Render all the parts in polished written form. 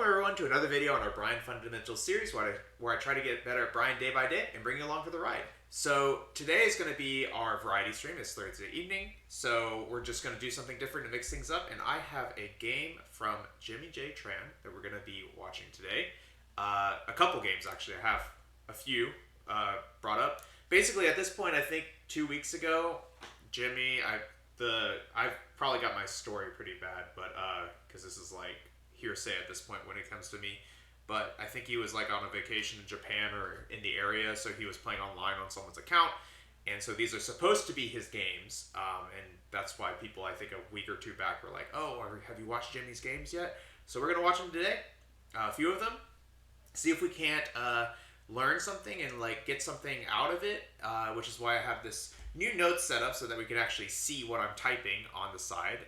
Welcome everyone to another video on our Bryan Fundamentals series where I try to get better at Bryan day by day and bring you along for the ride. So today is going to be our variety stream. It's Thursday evening, so we're just going to do something different to mix things up. And I have a game from JimmyJTran that we're going to be watching today. A couple games actually. I have a few brought up. Basically, at this point, I think 2 weeks ago, Jimmy, I've probably got my story pretty bad, but because this is like hearsay at this point when it comes to me. But I think he was like on a vacation in Japan or in the area, so he was playing online on someone's account. And so these are supposed to be his games, and that's why people, I think a week or two back, were like, oh, have you watched Jimmy's games yet? So we're going to watch them today, a few of them, see if we can't learn something and like get something out of it, which is why I have this new notes set up so that we can actually see what I'm typing on the side.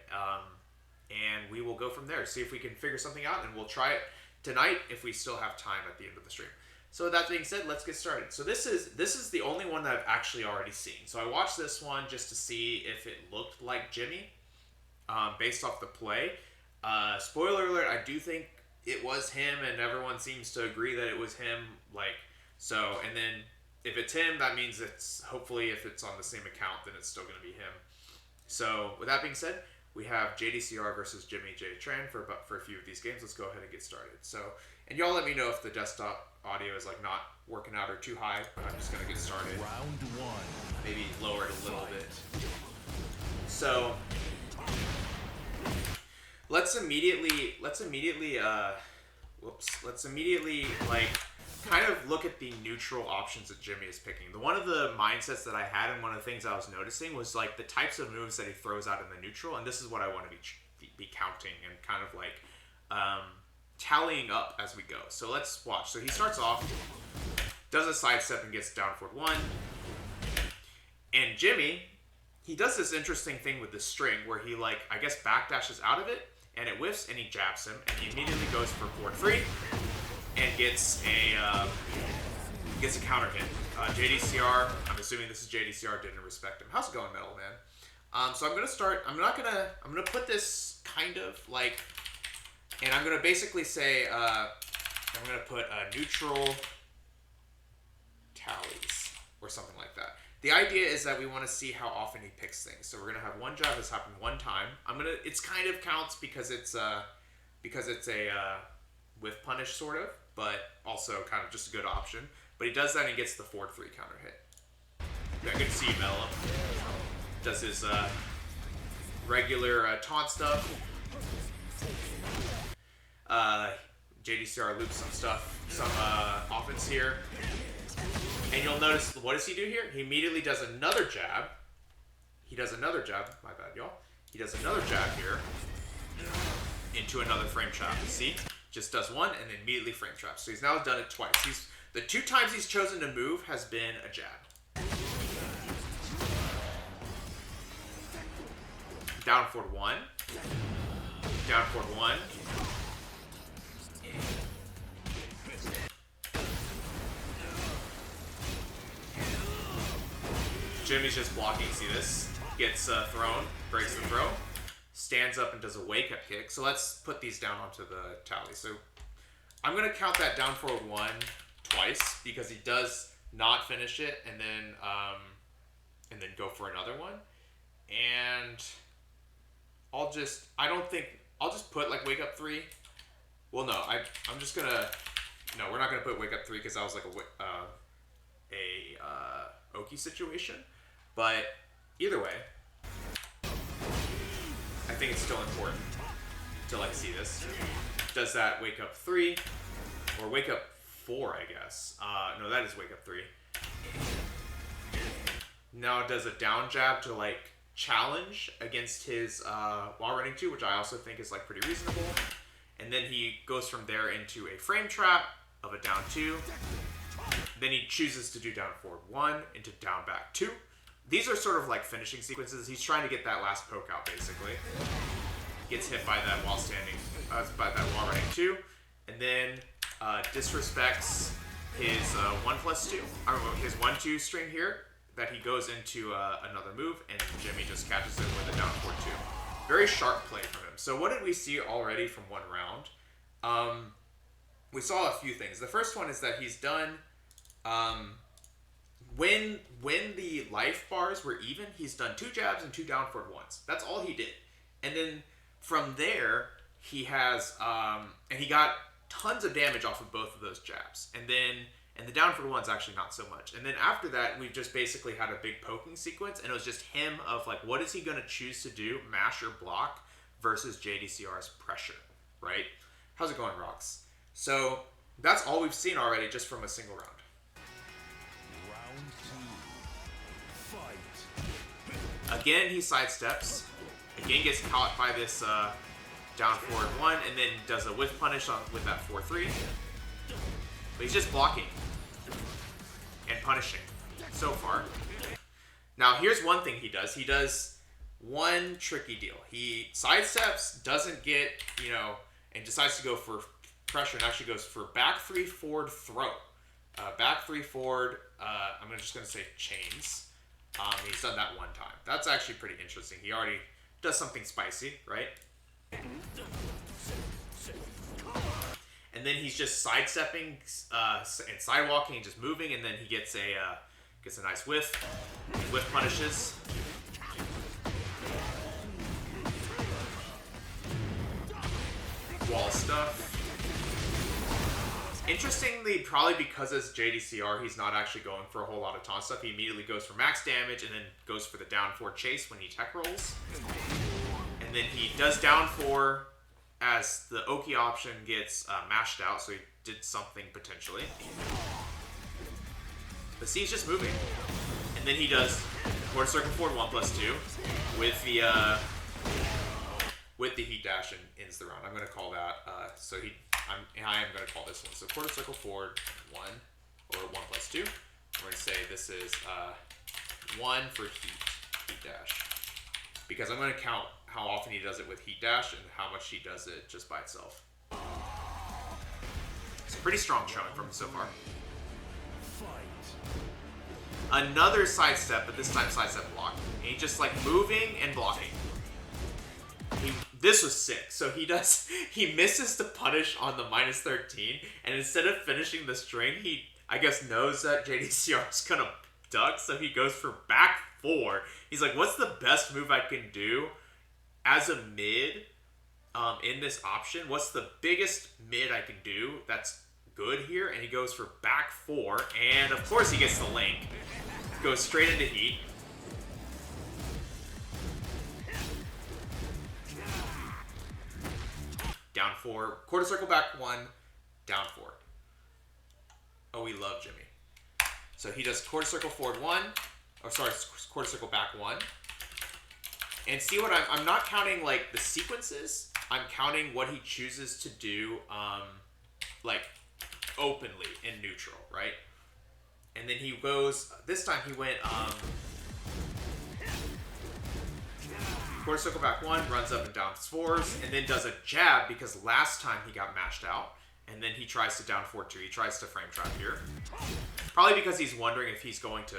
And we will go from there, see if we can figure something out, and we'll try it tonight if we still have time at the end of the stream. So with that being said, let's get started. So this is the only one that I've actually already seen. So I watched this one just to see if it looked like Jimmy, based off the play. Spoiler alert, I do think it was him, and everyone seems to agree that it was him. So, and then if it's him, that means it's, hopefully if it's on the same account, then it's still going to be him. So with that being said, we have JDCR versus JimmyJTran for a few of these games. Let's go ahead and get started. So, and y'all let me know if the desktop audio is like not working out or too high. But I'm just gonna get started. Round one. Maybe lower it a little bit. So let's immediately like kind of look at the neutral options that Jimmy is picking. One of the mindsets that I had, and one of the things I was noticing, was like the types of moves that he throws out in the neutral, and this is what I want to be counting and kind of like tallying up as we go. So let's watch. So he starts off, does a sidestep and gets down forward one. And Jimmy, he does this interesting thing with the string where he like, I guess, backdashes out of it, and it whiffs, and he jabs him, and he immediately goes for forward three. And gets a counter hit. JDCR, I'm assuming this is JDCR, didn't respect him. How's it going, Metal Man? So I'm gonna start. I'm gonna put this kind of like, and I'm gonna basically say I'm gonna put neutral tallies or something like that. The idea is that we want to see how often he picks things. So we're gonna have one jab that's happened one time. It's kind of counts because it's a whiff punish sort of, but also kind of just a good option. But he does that and he gets the forward three counter hit. Yeah, good to see you, Mello. Does his regular taunt stuff. JDCR loops some stuff, some offense here. And you'll notice, what does he do here? He immediately does another jab. My bad, y'all. He does another jab here into another frame trap. You see? Just does one and then immediately frame traps. So he's now done it twice. The two times he's chosen to move has been a jab. Down forward one. Down forward one. Jimmy's just blocking. See this? Gets thrown. Breaks the throw. Stands up and does a wake-up kick. So let's put these down onto the tally. So I'm going to count that down forward one twice because he does not finish it and then go for another one. And I'll just put like wake-up three. Well, no, I'm just going to, no, we're not going to put wake-up three because that was like a Oki situation. But either way, I think it's still important to like see this. Does that wake up three or wake up four? I guess. No, that is wake up three. Now it does a down jab to like challenge against his wall running two, which I also think is like pretty reasonable. And then he goes from there into a frame trap of a down two. Then he chooses to do down forward one into down back two. These are sort of like finishing sequences. He's trying to get that last poke out, basically. Gets hit by that while standing, by that wall running two, and then disrespects his 1+2, or his 1-2 string here that he goes into another move, and Jimmy just catches it with a down forward two. Very sharp play from him. So what did we see already from one round? we saw a few things. The first one is that he's done, when the life bars were even, he's done 2 jabs and 2 down forward ones. That's all he did. And then from there, he has, and he got tons of damage off of both of those jabs. And the down forward one's actually not so much. And then after that, we just basically had a big poking sequence, and it was just him of like, what is he going to choose to do, mash or block, versus JDCR's pressure, right? How's it going, Rox? So that's all we've seen already just from a single round. Round 2. Fight. Again, he sidesteps. Again, gets caught by this down forward 1, and then does a whiff punish with that 4-3. But he's just blocking and punishing so far. Now, here's one thing he does. He does one tricky deal. He sidesteps, doesn't get, and decides to go for pressure, and actually goes for back 3 forward throw. Back 3 forward, I'm just going to say chains. He's done that one time. That's actually pretty interesting. He already does something spicy, right? And then he's just sidestepping and sidewalking and just moving, and then he gets a nice whiff. Whiff punishes. Wall stuff. Interestingly, probably because it's JDCR, he's not actually going for a whole lot of taunt stuff. He immediately goes for max damage and then goes for the down 4 chase when he tech rolls. And then he does down 4 as the Oki option gets mashed out, so he did something potentially. But see, he's just moving. And then he does quarter circle forward 1+2 with the heat dash and ends the round. I'm going to call that, I am going to call this one. So quarter circle forward 1 or 1+2. We're going to say this is 1 for heat dash. Because I'm going to count how often he does it with heat dash and how much he does it just by itself. It's a pretty strong showing from him so far. Another sidestep, but this time sidestep block. And he's just like moving and blocking. This was sick. So he misses the punish on the -13, and instead of finishing the string, he, I guess, knows that JDCR is gonna duck, so he goes for back 4. He's like, what's the best move I can do as a mid in this option? What's the biggest mid I can do that's good here? And he goes for back 4, and of course he gets the link. Goes straight into heat. Down 4, quarter circle back 1, down 4. Oh, we love Jimmy. So he does quarter circle forward 1, quarter circle back 1. And see what I'm not counting like the sequences. I'm counting what he chooses to do, like openly in neutral, right? And then he goes. This time he went quarter circle back 1, runs up and down 4s, and then does a jab because last time he got mashed out. And then he tries to down 4-2. He tries to frame trap here. Probably because he's wondering if he's going to,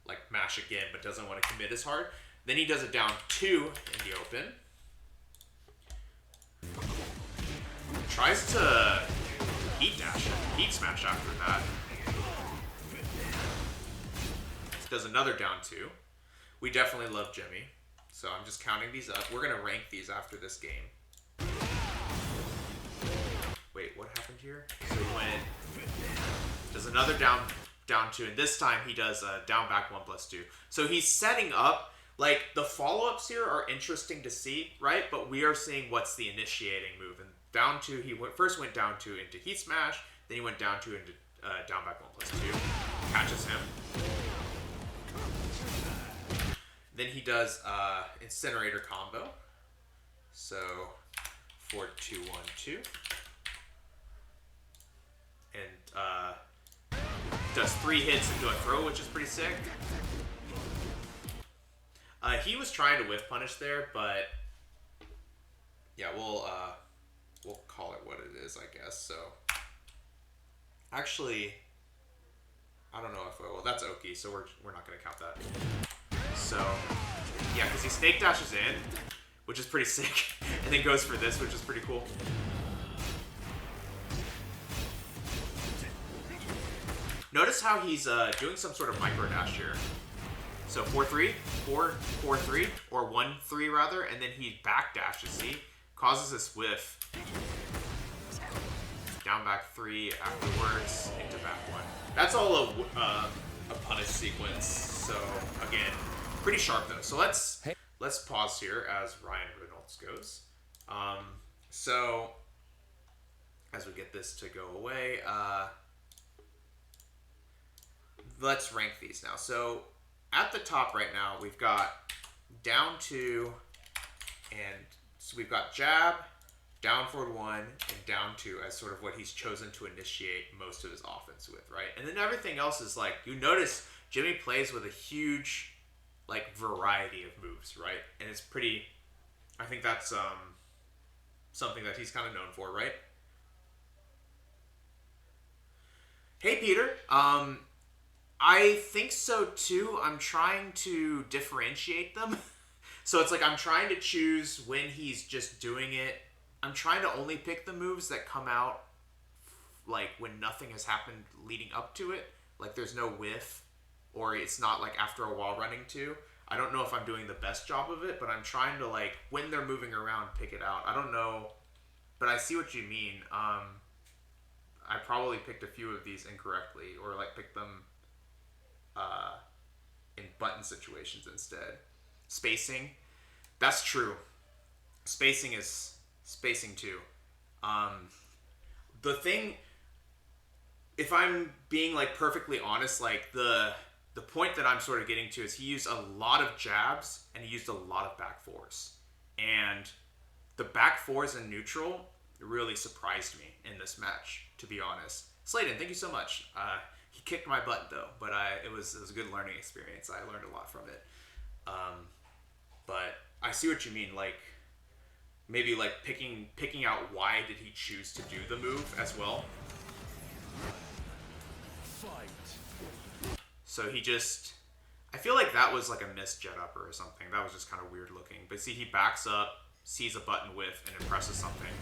like mash again, but doesn't want to commit as hard. Then he does a down 2 in the open. Tries to heat dash, heat smash after that. Does another down 2. We definitely love Jimmy. So I'm just counting these up. We're going to rank these after this game. Wait, what happened here? So he went, does another down 2, and this time he does a down back 1+2. So he's setting up, like, the follow-ups here are interesting to see, right? But we are seeing what's the initiating move. And down 2, he first went down 2 into heat smash, then he went down 2 into down back 1+2. Catches him. Then he does incinerator combo. So 4-2-1-2. And does 3 hits into a throw, which is pretty sick. He was trying to whiff punish there, but yeah, we'll call it what it is, I guess. So actually, I don't know if well that's Oki, so we're not gonna count that. So yeah, because he snake dashes in, which is pretty sick, and then goes for this, which is pretty cool. Notice how he's doing some sort of micro dash here. So 4-3, 4-4-3, or 1-3 rather, and then he back dashes, see? Causes this whiff. Down back 3 afterwards, into back 1. That's all a punish sequence, so again, pretty sharp though. So let's pause here as Ryan Reynolds goes. So as we get this to go away, let's rank these now. So at the top right now, we've got down 2, and so we've got jab, down forward 1, and down 2 as sort of what he's chosen to initiate most of his offense with, right? And then everything else is like, you notice Jimmy plays with a huge like variety of moves, right? And it's pretty, I think that's something that he's kind of known for, right? Hey Peter, I think so too. I'm trying to differentiate them. So it's like I'm trying to choose when he's just doing it. I'm trying to only pick the moves that come out like when nothing has happened leading up to it. Like there's no whiff, or it's not like after a while running too. I don't know if I'm doing the best job of it, but I'm trying to like when they're moving around, pick it out. I don't know, but I see what you mean. I probably picked a few of these incorrectly, or like picked them in button situations instead. Spacing, that's true. Spacing is spacing too. The thing, if I'm being like perfectly honest, like the point that I'm sort of getting to is he used a lot of jabs and he used a lot of back fours. And the back fours in neutral really surprised me in this match, to be honest. Slayden, thank you so much. He kicked my butt though, but it was a good learning experience. I learned a lot from it. But I see what you mean. Like maybe like picking out why did he choose to do the move as well. Fight. So he just, I feel like that was like a missed jet upper or something. That was just kind of weird looking. But see, he backs up, sees a button whiff, and impresses something.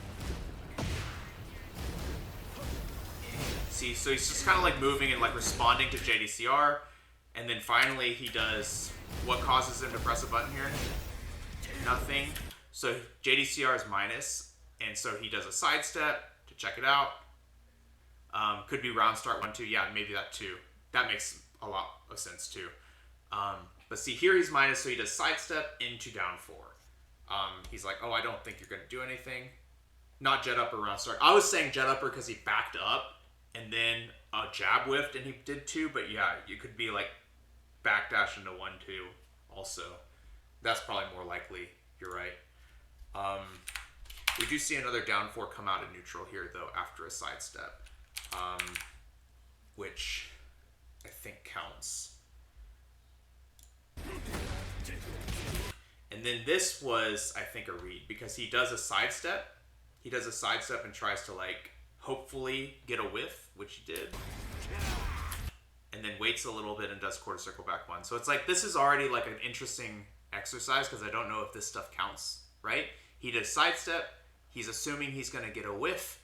See, so he's just kind of like moving and like responding to JDCR, and then finally he does what causes him to press a button here? Nothing. So JDCR is minus, and so he does a sidestep to check it out. Could be round start 1-2. Yeah, maybe that too. That makes a lot of sense too. But see, here he's minus, so he does sidestep into down 4. He's like, oh, I don't think you're going to do anything. Not jet upper round start. I was saying jet upper because he backed up and then a jab whiffed and he did 2. But yeah, you could be like backdash into 1-2 also. That's probably more likely. You're right. We do see another down 4 come out in neutral here though after a sidestep, which I think counts. And then this was, I think, a read because he does a sidestep. He does a sidestep and tries to like hopefully get a whiff, which he did. And then waits a little bit and does quarter circle back 1. So it's like this is already like an interesting exercise because I don't know if this stuff counts, right? He does sidestep. He's assuming he's going to get a whiff.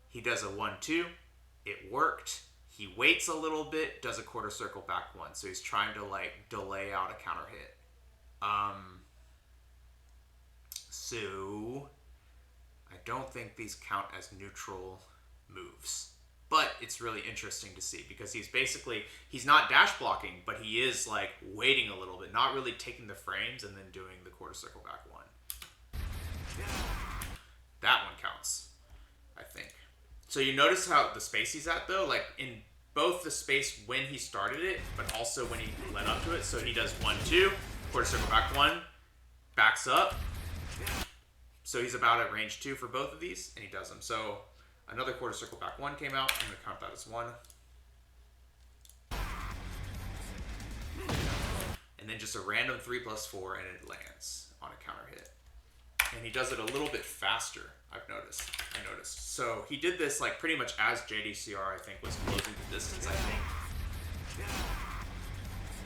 He does a 1-2. It worked. He waits a little bit, does a quarter circle back 1. So he's trying to like delay out a counter hit. So I don't think these count as neutral moves. But it's really interesting to see because he's not dash blocking, but he is like waiting a little bit, not really taking the frames and then doing the quarter circle back 1. That one counts, I think. So you notice how the space he's at though, like in both the space when he started it, but also when he led up to it. So he does 1-2, quarter circle back 1, backs up. So he's about at range 2 for both of these, and he does them. So another quarter circle back 1 came out. I'm going to count that as 1. And then just a random 3+4, and it lands on a counter hit. And he does it a little bit faster, I noticed. So he did this like pretty much as JDCR, I think, was closing the distance, I think.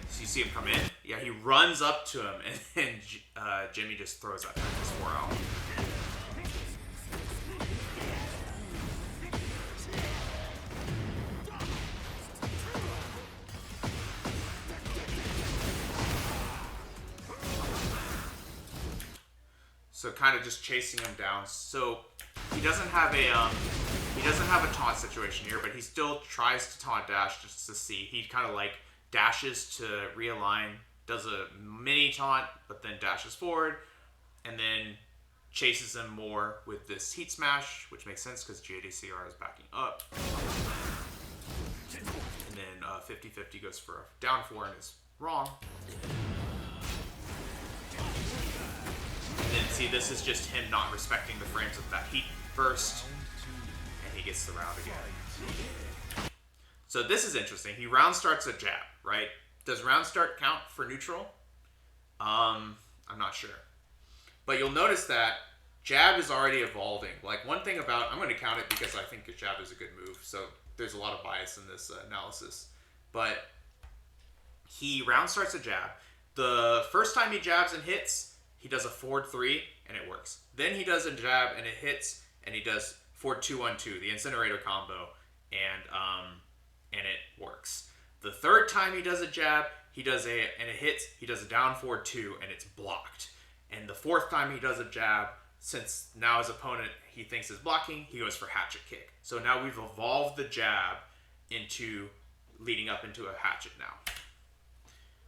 So you see him come in. Yeah, he runs up to him, and Jimmy just throws that his 4 out. So kind of just chasing him down. So he doesn't have a taunt situation here, but he still tries to taunt dash just to see. He kind of like dashes to realign, does a mini taunt, but then dashes forward, and then chases him more with this heat smash, which makes sense because JDCR is backing up. And then 50-50 goes for a down 4 and is wrong. And then see, this is just him not respecting the frames of that heat burst, and he gets the round again. So this is interesting. He round starts a jab, right? Does round start count for neutral? I'm not sure. But you'll notice that jab is already evolving. Like one thing about, I'm going to count it because I think jab is a good move, so there's a lot of bias in this analysis. But he round starts a jab. The first time he jabs and hits, he does a forward 3 and it works. Then he does a jab and it hits, and he does forward 2-1-2, the incinerator combo, and it works. The third time he does a jab, and it hits, he does a down forward 2 and it's blocked. And the fourth time he does a jab, since now his opponent he thinks is blocking, he goes for hatchet kick. So now we've evolved the jab into leading up into a hatchet now,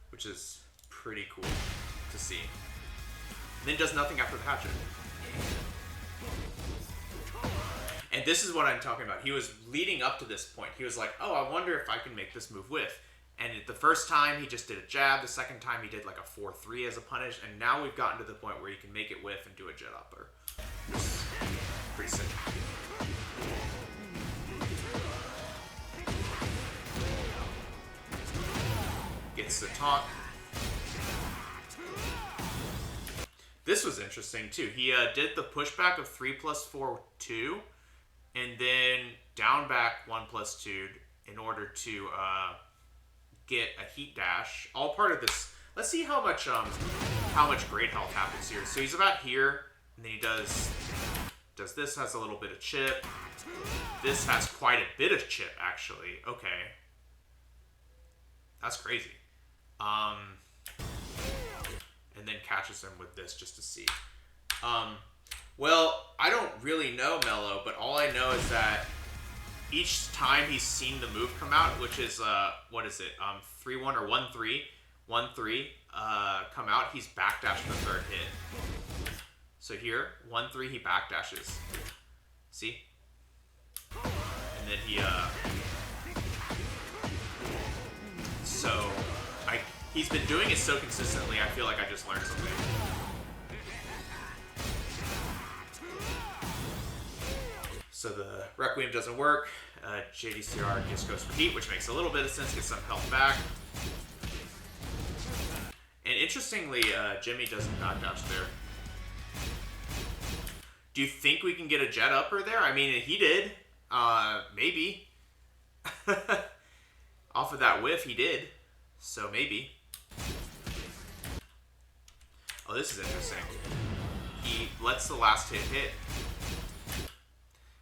which is pretty cool to see. And then does nothing after the hatchet. And this is what I'm talking about. He was leading up to this point. He was like, oh, I wonder if I can make this move whiff. And the first time he just did a jab. The second time he did like a 4-3 as a punish. And now we've gotten to the point where he can make it whiff and do a jet upper. Pretty sick. Gets the taunt. This was interesting too. He did the pushback of 3+4-2, and then down back 1+2 in order to get a heat dash. All part of this. Let's see how much great health happens here. So he's about here, and then he does this, has a little bit of chip. This has quite a bit of chip actually. Okay, that's crazy. And then catches him with this just to see. Well, I don't really know Mello, but all I know is that each time he's seen the move come out, which is, what is it, 3-1 or 1-3, 1-3, come out, he's backdashed the third hit. So here, 1-3, he backdashes. See? And then he, he's been doing it so consistently, I feel like I just learned something. So the Requiem doesn't work. JDCR just goes for heat, which makes a little bit of sense, gets some health back. And interestingly, Jimmy doesn't backdash there. Do you think we can get a jet upper there? I mean, he did. Maybe. Off of that whiff, he did. So maybe. Oh, this is interesting. He lets the last hit.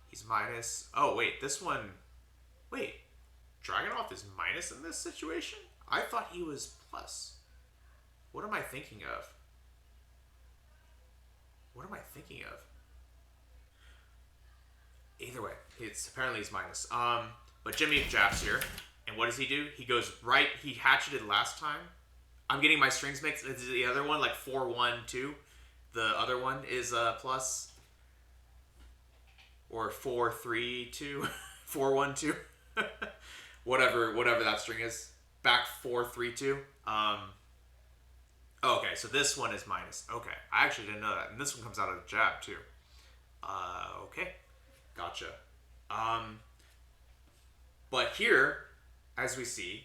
He's minus. Oh, wait. This one. Wait. Dragunov is minus in this situation? I thought he was plus. What am I thinking of? What am I thinking of? Either way, apparently he's minus. But Jimmy jabs here. And what does he do? He goes right. He hatcheted last time. I'm getting my strings mixed. Is the other one like 4-1-2? The other one is plus. Or 4-3-2. 4-1-2. whatever that string is. Back 4-3-2. Okay, so this one is minus. Okay, I actually didn't know that. And this one comes out of the jab too. Okay. Gotcha. But here, as we see,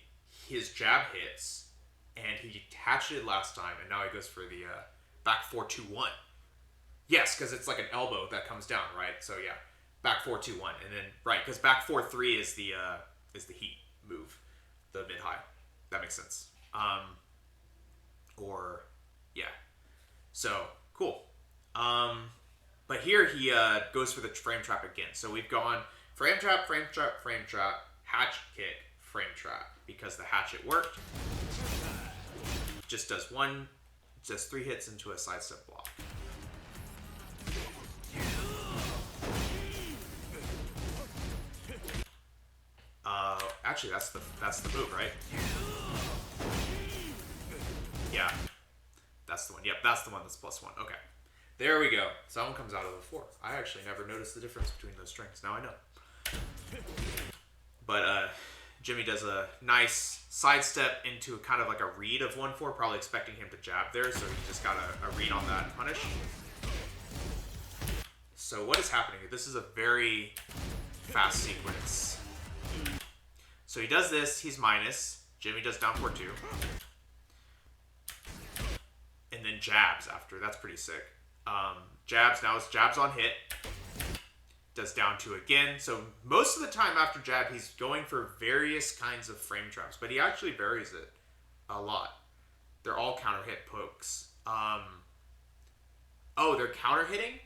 his jab hits, and he hatcheted last time, and now he goes for the back 4-2-1. Yes, because it's like an elbow that comes down, right? So yeah, back 4-2-1, and then right, because back 4-3 is the heat move, the mid high. That makes sense. Or yeah, so cool. But here he goes for the frame trap again. So we've gone frame trap, frame trap, frame trap, hatchet kick, frame trap, because the hatchet worked. Just does 3 hits into a sidestep block. Actually, that's the move, right? Yeah. That's the one. Yep, that's the one that's +1. Okay. There we go. So that one comes out of the 4. I actually never noticed the difference between those strings. Now I know. But Jimmy does a nice sidestep into kind of like a read of 1-4, probably expecting him to jab there, so he just got a read on that punish. So what is happening here? This is a very fast sequence. So he does this, he's minus. Jimmy does down 4-2. And then jabs after. That's pretty sick. Jabs, now it's jabs on hit. Does down 2 again. So most of the time after jab, he's going for various kinds of frame traps, but he actually varies it a lot. They're all counter hit pokes. Oh, they're counter hitting?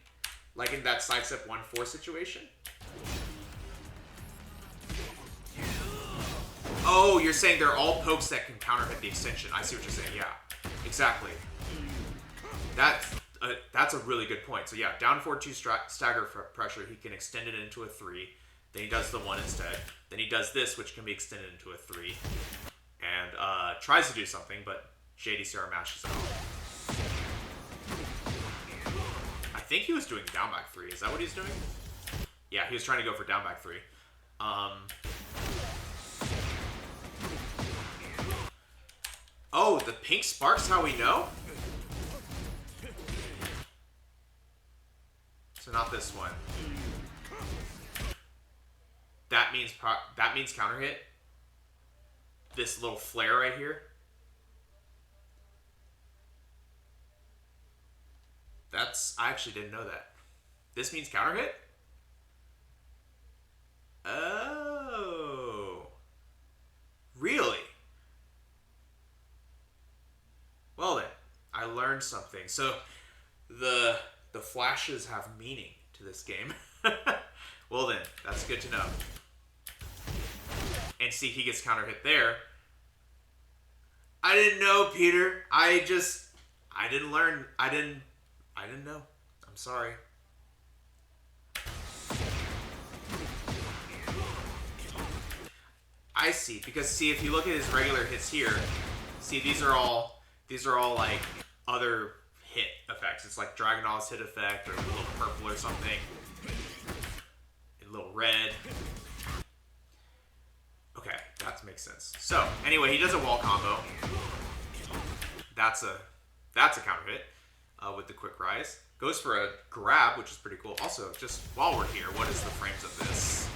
Like in that sidestep 1-4 situation? Oh, you're saying they're all pokes that can counter hit the extension. I see what you're saying. Yeah, exactly. That's a really good point. So yeah, down 4-2 stagger pressure, he can extend it into a 3. Then he does the 1 instead. Then he does this, which can be extended into a 3. And tries to do something, but JDCR mashes it off. I think he was doing down back 3. Is that what he's doing? Yeah, he was trying to go for down back 3. Oh, the pink spark's how we know? So not this one. That means counter hit. This little flare right here. I actually didn't know that. This means counter hit? Oh. Really? Well then, I learned something. So the flashes have meaning to this game. Well then, that's good to know. And see, he gets counter hit there. I didn't know, Peter. I didn't learn. I didn't know. I'm sorry. I see, because see, if you look at his regular hits here, see, these are all like other hit effects. It's like Dragunov's hit effect, or a little purple or something, a little red. Okay, that makes sense. So anyway, he does a wall combo. That's a counter hit with the quick rise. Goes for a grab, which is pretty cool. Also, just while we're here, what is the frames of this?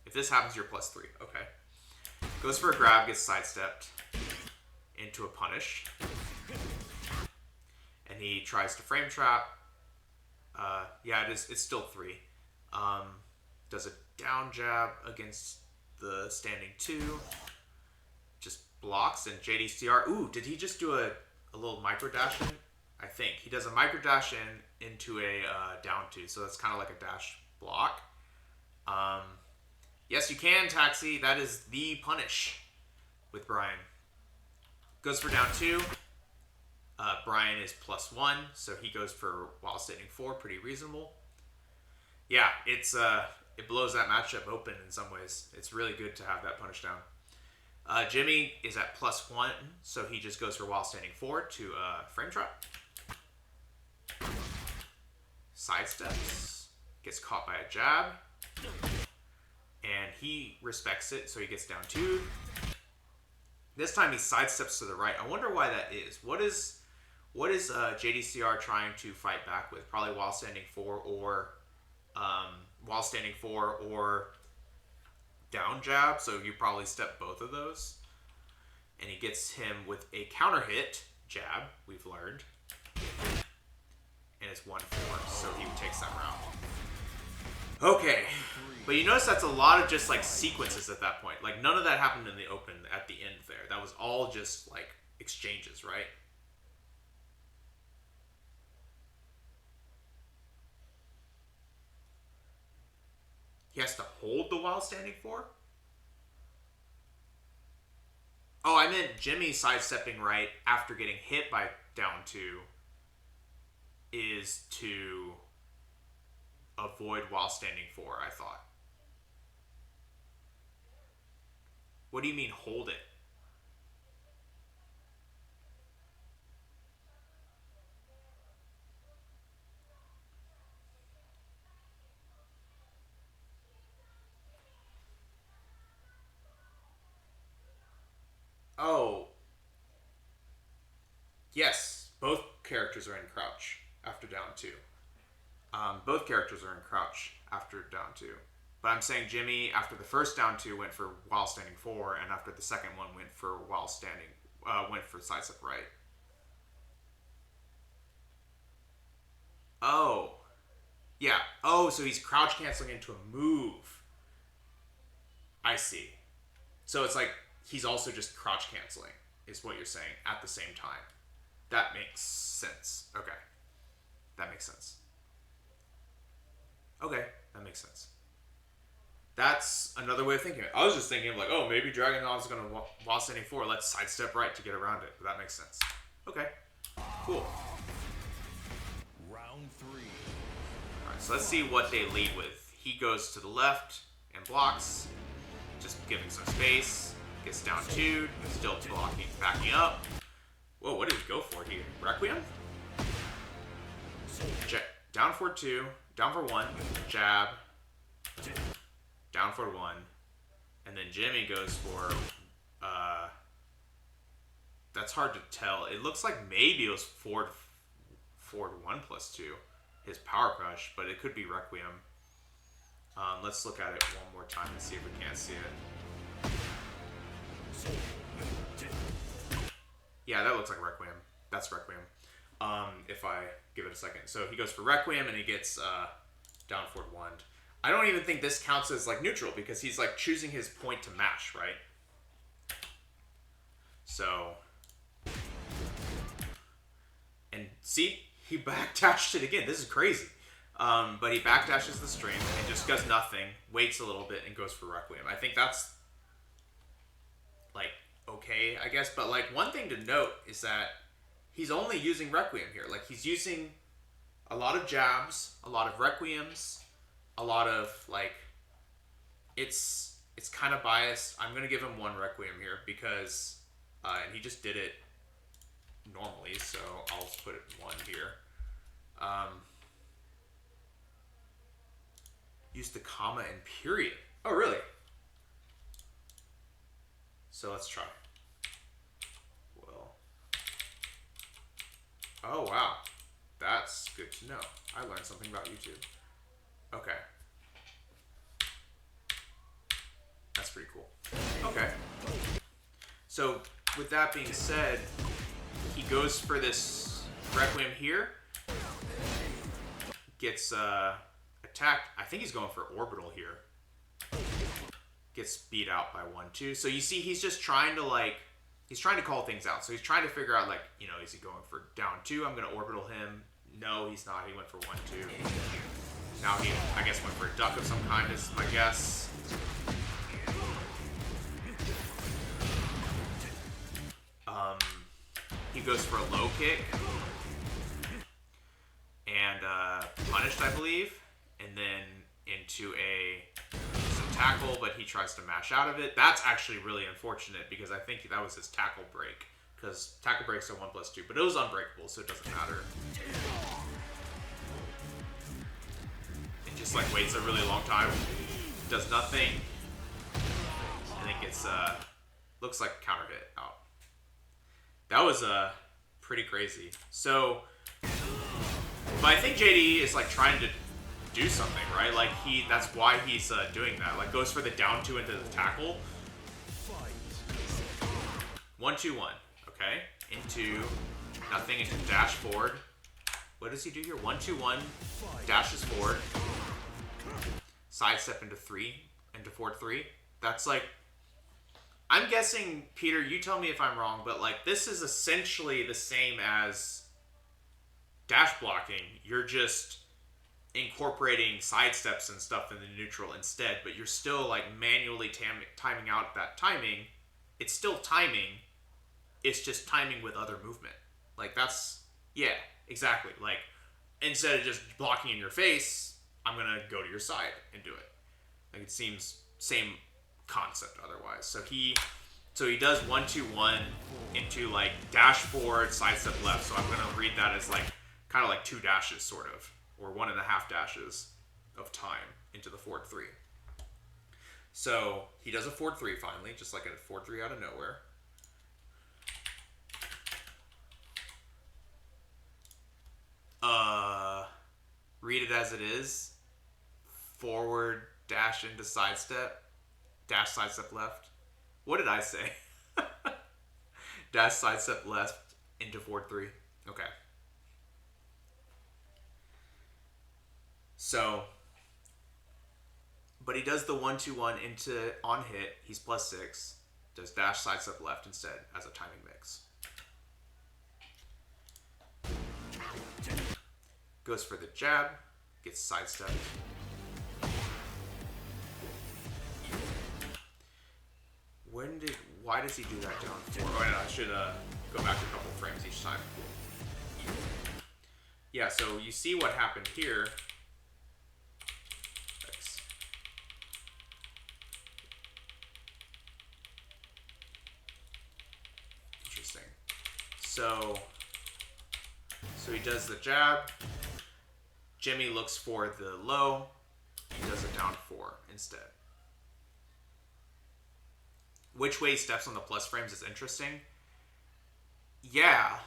If this happens, you're +3. Okay. Goes for a grab, gets sidestepped into a punish. And he tries to frame trap. Yeah, it's still 3. Does a down jab against the standing 2. Just blocks, and JDCR. Ooh, did he just do a little micro dash in? I think. He does a micro dash into a down 2, so that's kind of like a dash block. Yes, you can, Taxi. That is the punish with Bryan. Goes for down 2. Bryan is +1, so he goes for while standing 4. Pretty reasonable. Yeah, it blows that matchup open in some ways. It's really good to have that punish down. Jimmy is at +1, so he just goes for while standing 4 to frame trap. Sidesteps. Gets caught by a jab. And he respects it, so he gets down 2. This time he sidesteps to the right. I wonder why that is. What is JDCR trying to fight back with? Probably while standing 4 or down jab. So you probably step both of those. And he gets him with a counter hit jab, we've learned. And it's 1-4, so he takes that round. Okay. But you notice that's a lot of just like sequences at that point. Like none of that happened in the open at the end there. That was all just like exchanges, right? He has to hold the while standing 4? Oh, I meant Jimmy sidestepping right after getting hit by down 2 is to avoid while standing 4, I thought. What do you mean hold it? Oh, yes. Both characters are in crouch after down two. Both characters are in crouch after down two. But I'm saying Jimmy, after the first down two, went for while standing 4, and after the second one, went for while standing, went for sidestep right. Oh, yeah. Oh, so he's crouch canceling into a move. I see. So it's like he's also just crouch canceling, is what you're saying, at the same time. That makes sense. Okay. That makes sense. Okay, that makes sense. That's another way of thinking. I was just thinking like, oh, maybe Dragon Knowledge is going to while standing 4, let's sidestep right to get around it. But that makes sense. Okay, cool. Round 3. Alright, so let's see what they lead with. He goes to the left and blocks, just giving some space. Gets down 2, still blocking, backing up. Whoa, what did he go for here? Requiem? Down for 2, down for 1, jab, down for 1, and then Jimmy goes for, that's hard to tell. It looks like maybe it was forward 1 plus 2, his power crush, but it could be Requiem. Let's look at it one more time and see if we can't see it. Yeah, that looks like Requiem. That's Requiem. If I give it a second. So he goes for Requiem and he gets down forward 1. I don't even think this counts as like neutral because he's like choosing his point to mash, right? So, and see, he backdashed it again. This is crazy. But he backdashes the stream and just does nothing, waits a little bit, and goes for Requiem. I think that's like okay, I guess. But like one thing to note is that he's only using Requiem here. Like he's using a lot of jabs, a lot of Requiems, a lot of like it's kind of biased. I'm gonna give him 1 Requiem here because and he just did it normally, so I'll just put it 1 here. Use the comma and period. Oh really? So let's try. Well. Oh wow. That's good to know. I learned something about YouTube. Okay. That's pretty cool. Okay. So, with that being said, he goes for this Requiem here. Gets attacked. I think he's going for Orbital here. Gets beat out by 1-2. So you see he's just trying to like, he's trying to call things out. So he's trying to figure out like, you know, is he going for down 2? I'm going to Orbital him. No, he's not. He went for 1-2. Now he, I guess, went for a duck of some kind is my guess. He goes for a low kick. And punished, I believe. And then into some tackle, but he tries to mash out of it. That's actually really unfortunate because I think that was his tackle break. Because tackle breaks are 1 plus 2, but it was unbreakable, so it doesn't matter. It just like waits a really long time, does nothing, and then gets looks like counter hit out. That was pretty crazy. So, but I think JD is like trying to do something, right? Like that's why he's doing that. Like goes for the down 2 into the tackle. 1-2-1. Okay, into nothing, into dash forward. What does he do here? 1-2-1, dashes forward, sidestep into 3, into forward 3. That's like, I'm guessing, Peter, you tell me if I'm wrong, but like this is essentially the same as dash blocking. You're just incorporating sidesteps and stuff in the neutral instead, but you're still like manually timing out that timing. It's still timing. It's just timing with other movement. Like that's, yeah, exactly. Like instead of just blocking in your face, I'm gonna go to your side and do it. Like it seems same concept otherwise. So he does 1-2-1 into like dash forward, sidestep left. So I'm gonna read that as like kind of like 2 dashes, sort of, or 1.5 dashes of time into the forward 3. So he does a forward 3 finally, just like a forward 3 out of nowhere. Read it as it is. Forward, dash into sidestep, dash sidestep left. What did I say? Dash sidestep left into forward 3. Okay. So, but he does the 1-2-1 into on hit. He's +6. Does dash sidestep left instead as a timing mix. Goes for the jab. Gets sidestepped. Why does he do that down 4? Oh, yeah, I should go back a couple frames each time. Yeah, so you see what happened here. Interesting. So he does the jab. Jimmy looks for the low. He does it down 4 instead. Which way he steps on the plus frames is interesting. Yeah,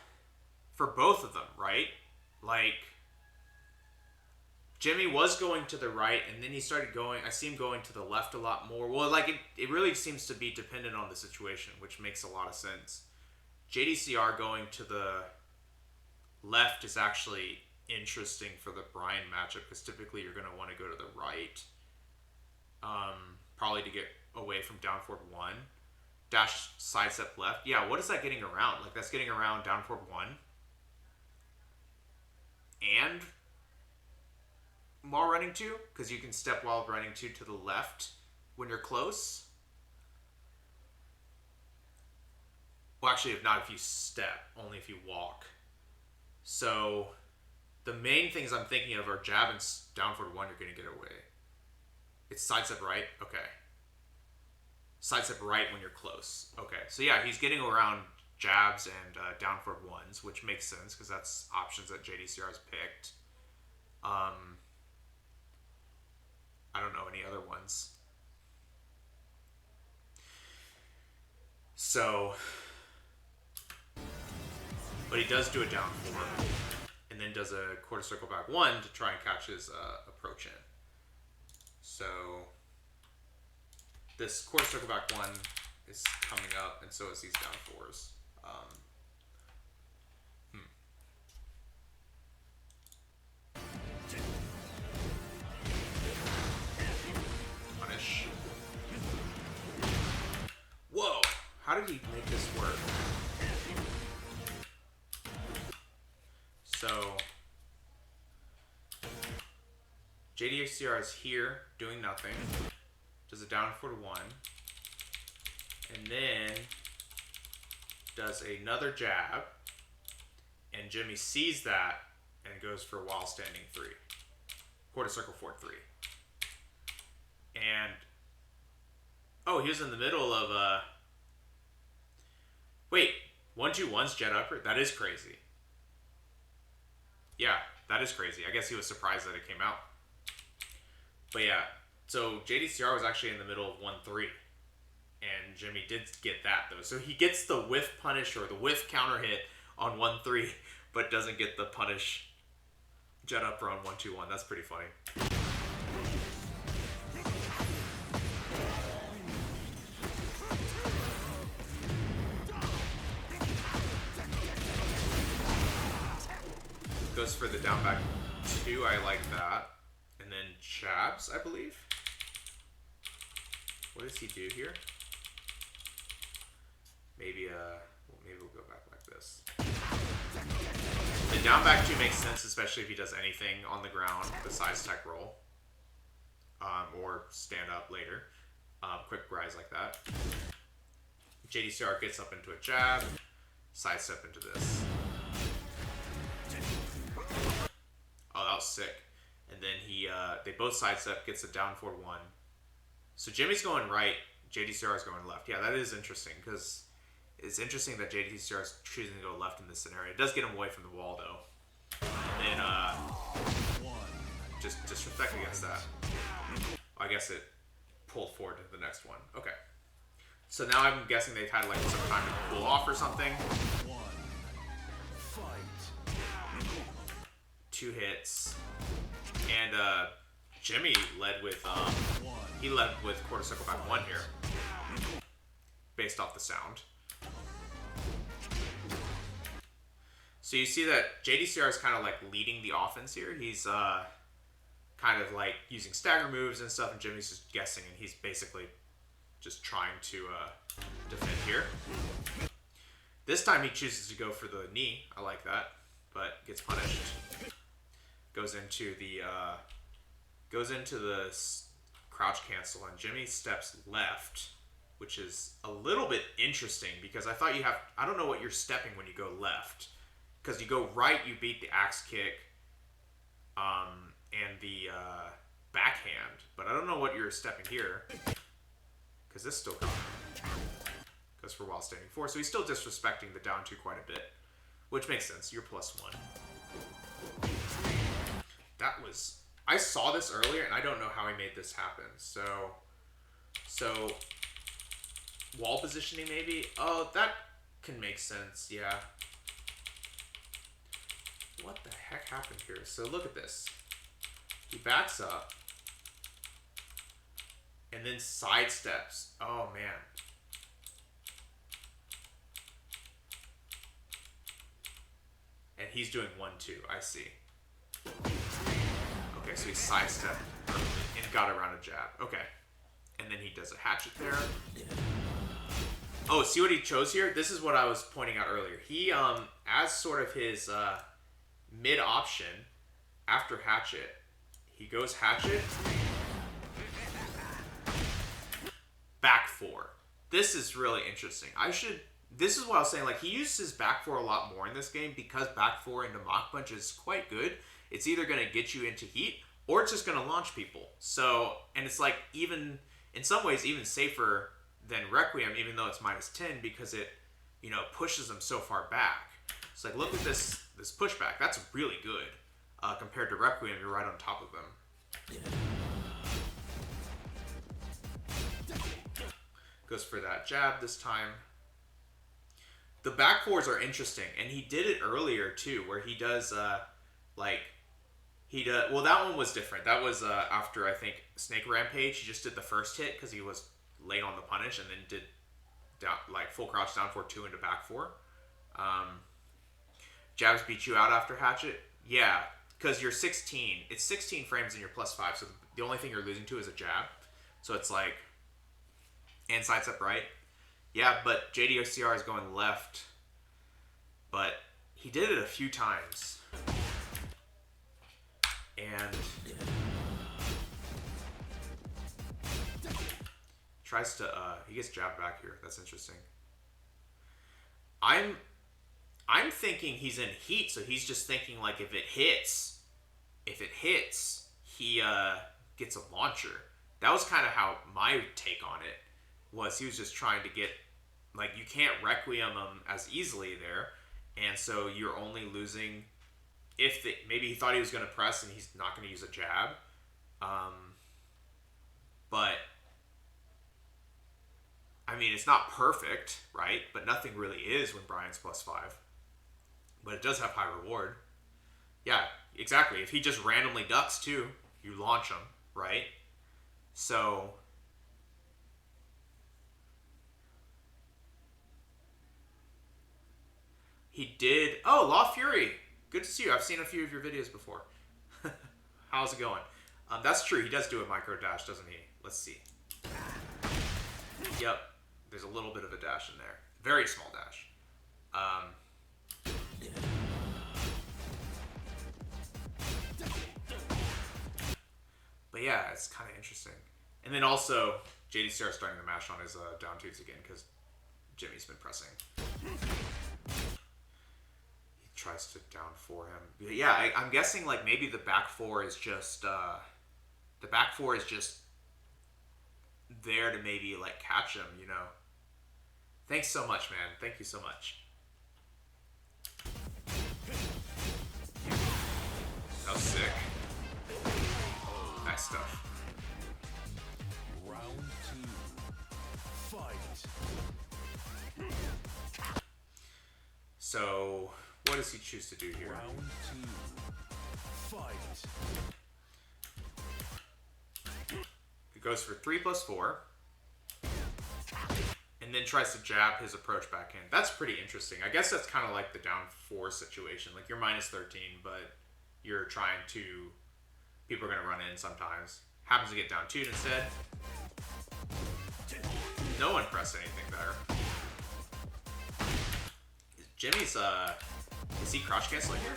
for both of them, right? Like, Jimmy was going to the right, and then he started going, I see him going to the left a lot more. Well, like, it really seems to be dependent on the situation, which makes a lot of sense. JDCR going to the left is actually interesting for the Bryan matchup, because typically you're going to want to go to the right. Probably to get away from down forward 1. Dash sidestep left. Yeah, what is that getting around? Like, that's getting around down forward 1. And while running 2, because you can step while running 2 to the left when you're close. Well, actually, if not if you step, only if you walk. So the main things I'm thinking of are jab and down forward 1 you're going to get away. It's sidestep right? Okay. Sidestep right when you're close. Okay. So yeah, he's getting around jabs and down forward 1s, which makes sense because that's options that JDCR has picked. I don't know any other ones. So, but he does do a down 4, and then does a quarter circle back 1 to try and catch his approach in. So this quarter circle back 1 is coming up, and so is these down 4s. Punish. Whoa! How did he make this work? So JDCR is here doing nothing. Does a down forward 1. And then does another jab. And Jimmy sees that and goes for while standing 3. Quarter circle forward 3. And oh, he was in the middle of wait, 1-2-1's jet upper? That is crazy. Yeah, that is crazy. I guess he was surprised that it came out. But yeah, so JDCR was actually in the middle of 1-3. And Jimmy did get that, though. So he gets the whiff punish or the whiff counter hit on 1-3, but doesn't get the punish jet upper on 1-2-1. That's pretty funny. Goes for the down back 2. I like that. And then jabs, I believe. What does he do here? Maybe we'll go back like this. The down back 2 makes sense, especially if he does anything on the ground besides tech roll. Or stand up later. Quick rise like that. JDCR gets up into a jab. Sidestep into this. Oh, that was sick. And then they both sidestep, gets a down forward 1. So Jimmy's going right. JDCR is going left. Yeah, that is interesting because it's interesting that JDCR is choosing to go left in this scenario. It does get him away from the wall though. And then just disrespect against that. I guess it pulled forward to the next one. Okay. So now I'm guessing they've had like some time to cool off or something. 2 hits. And Jimmy led with quarter circle back 1 here. Based off the sound. So you see that JDCR is kind of like leading the offense here. He's kind of like using stagger moves and stuff, and Jimmy's just guessing, and he's basically just trying to defend here. This time he chooses to go for the knee. I like that, but gets punished. Goes into the crouch cancel, and Jimmy steps left, which is a little bit interesting because I thought I don't know what you're stepping when you go left, because you go right, you beat the axe kick, and the backhand, but I don't know what you're stepping here, because this still goes for while standing 4, so he's still disrespecting the down 2 quite a bit, which makes sense. You're +1. I saw this earlier, and I don't know how he made this happen. So wall positioning maybe? Oh, that can make sense, yeah. What the heck happened here? So look at this. He backs up and then sidesteps. Oh, man. And he's doing 1-2. I see. Okay, so he sidestepped and got around a jab. Okay. And then he does a hatchet there. Oh, see what he chose here? This is what I was pointing out earlier. He, as sort of his mid option after hatchet, he goes hatchet, back 4. This is really interesting. This is what I was saying, like, he uses his back 4 a lot more in this game because back 4 into Mach Punch is quite good. It's either going to get you into heat or it's just going to launch people. So, and it's like even, in some ways, even safer than Requiem, even though it's -10, because it, pushes them so far back. It's like, look at this pushback. That's really good. Compared to Requiem, you're right on top of them. Goes for that jab this time. The back 4s are interesting, and he did it earlier too, where he does well, that one was different. That was after, I think, Snake Rampage. He just did the first hit because he was late on the punish, and then did down, full crouch down 4-2 into back 4. Jabs beat you out after hatchet. Yeah, because you're 16. It's 16 frames and you're +5, so the only thing you're losing to is a jab. So it's like, and sidestep right. Yeah, but JDCR is going left. But he did it a few times. And tries to he gets jabbed back here. That's interesting. I'm thinking he's in heat, so he's just thinking like if it hits, he gets a launcher. That was kind of how my take on it was. He was just trying to get, like, you can't Requiem him as easily there, and so you're only losing if maybe he thought he was going to press and he's not going to use a jab. But I mean, it's not perfect, right? But nothing really is when Bryan's +5. But it does have high reward. Yeah, exactly. If he just randomly ducks too, you launch him, right? So he did. Oh, Law Fury. Good to see you. I've seen a few of your videos before. How's it going? That's true. He does do a micro dash, doesn't he? Let's see. Yep. There's a little bit of a dash in there. Very small dash. But yeah, it's kind of interesting. And then also, JDCR is starting to mash on his down 2s again because Jimmy's been pressing. Tries to down 4 him. But yeah, I'm guessing like maybe the back 4 is just there to maybe like catch him, you know. Thanks so much, man. Thank you so much. That was sick. Nice stuff. Round 2. Fight. So, what does he choose to do here? Round 2. Fight. He goes for 3+4. And then tries to jab his approach back in. That's pretty interesting. I guess that's kind of like the down 4 situation. Like, you're minus 13, but you're trying to... People are going to run in sometimes. Happens to get down 2 instead. No one pressed anything better. Jimmy's, is he crouch canceling here?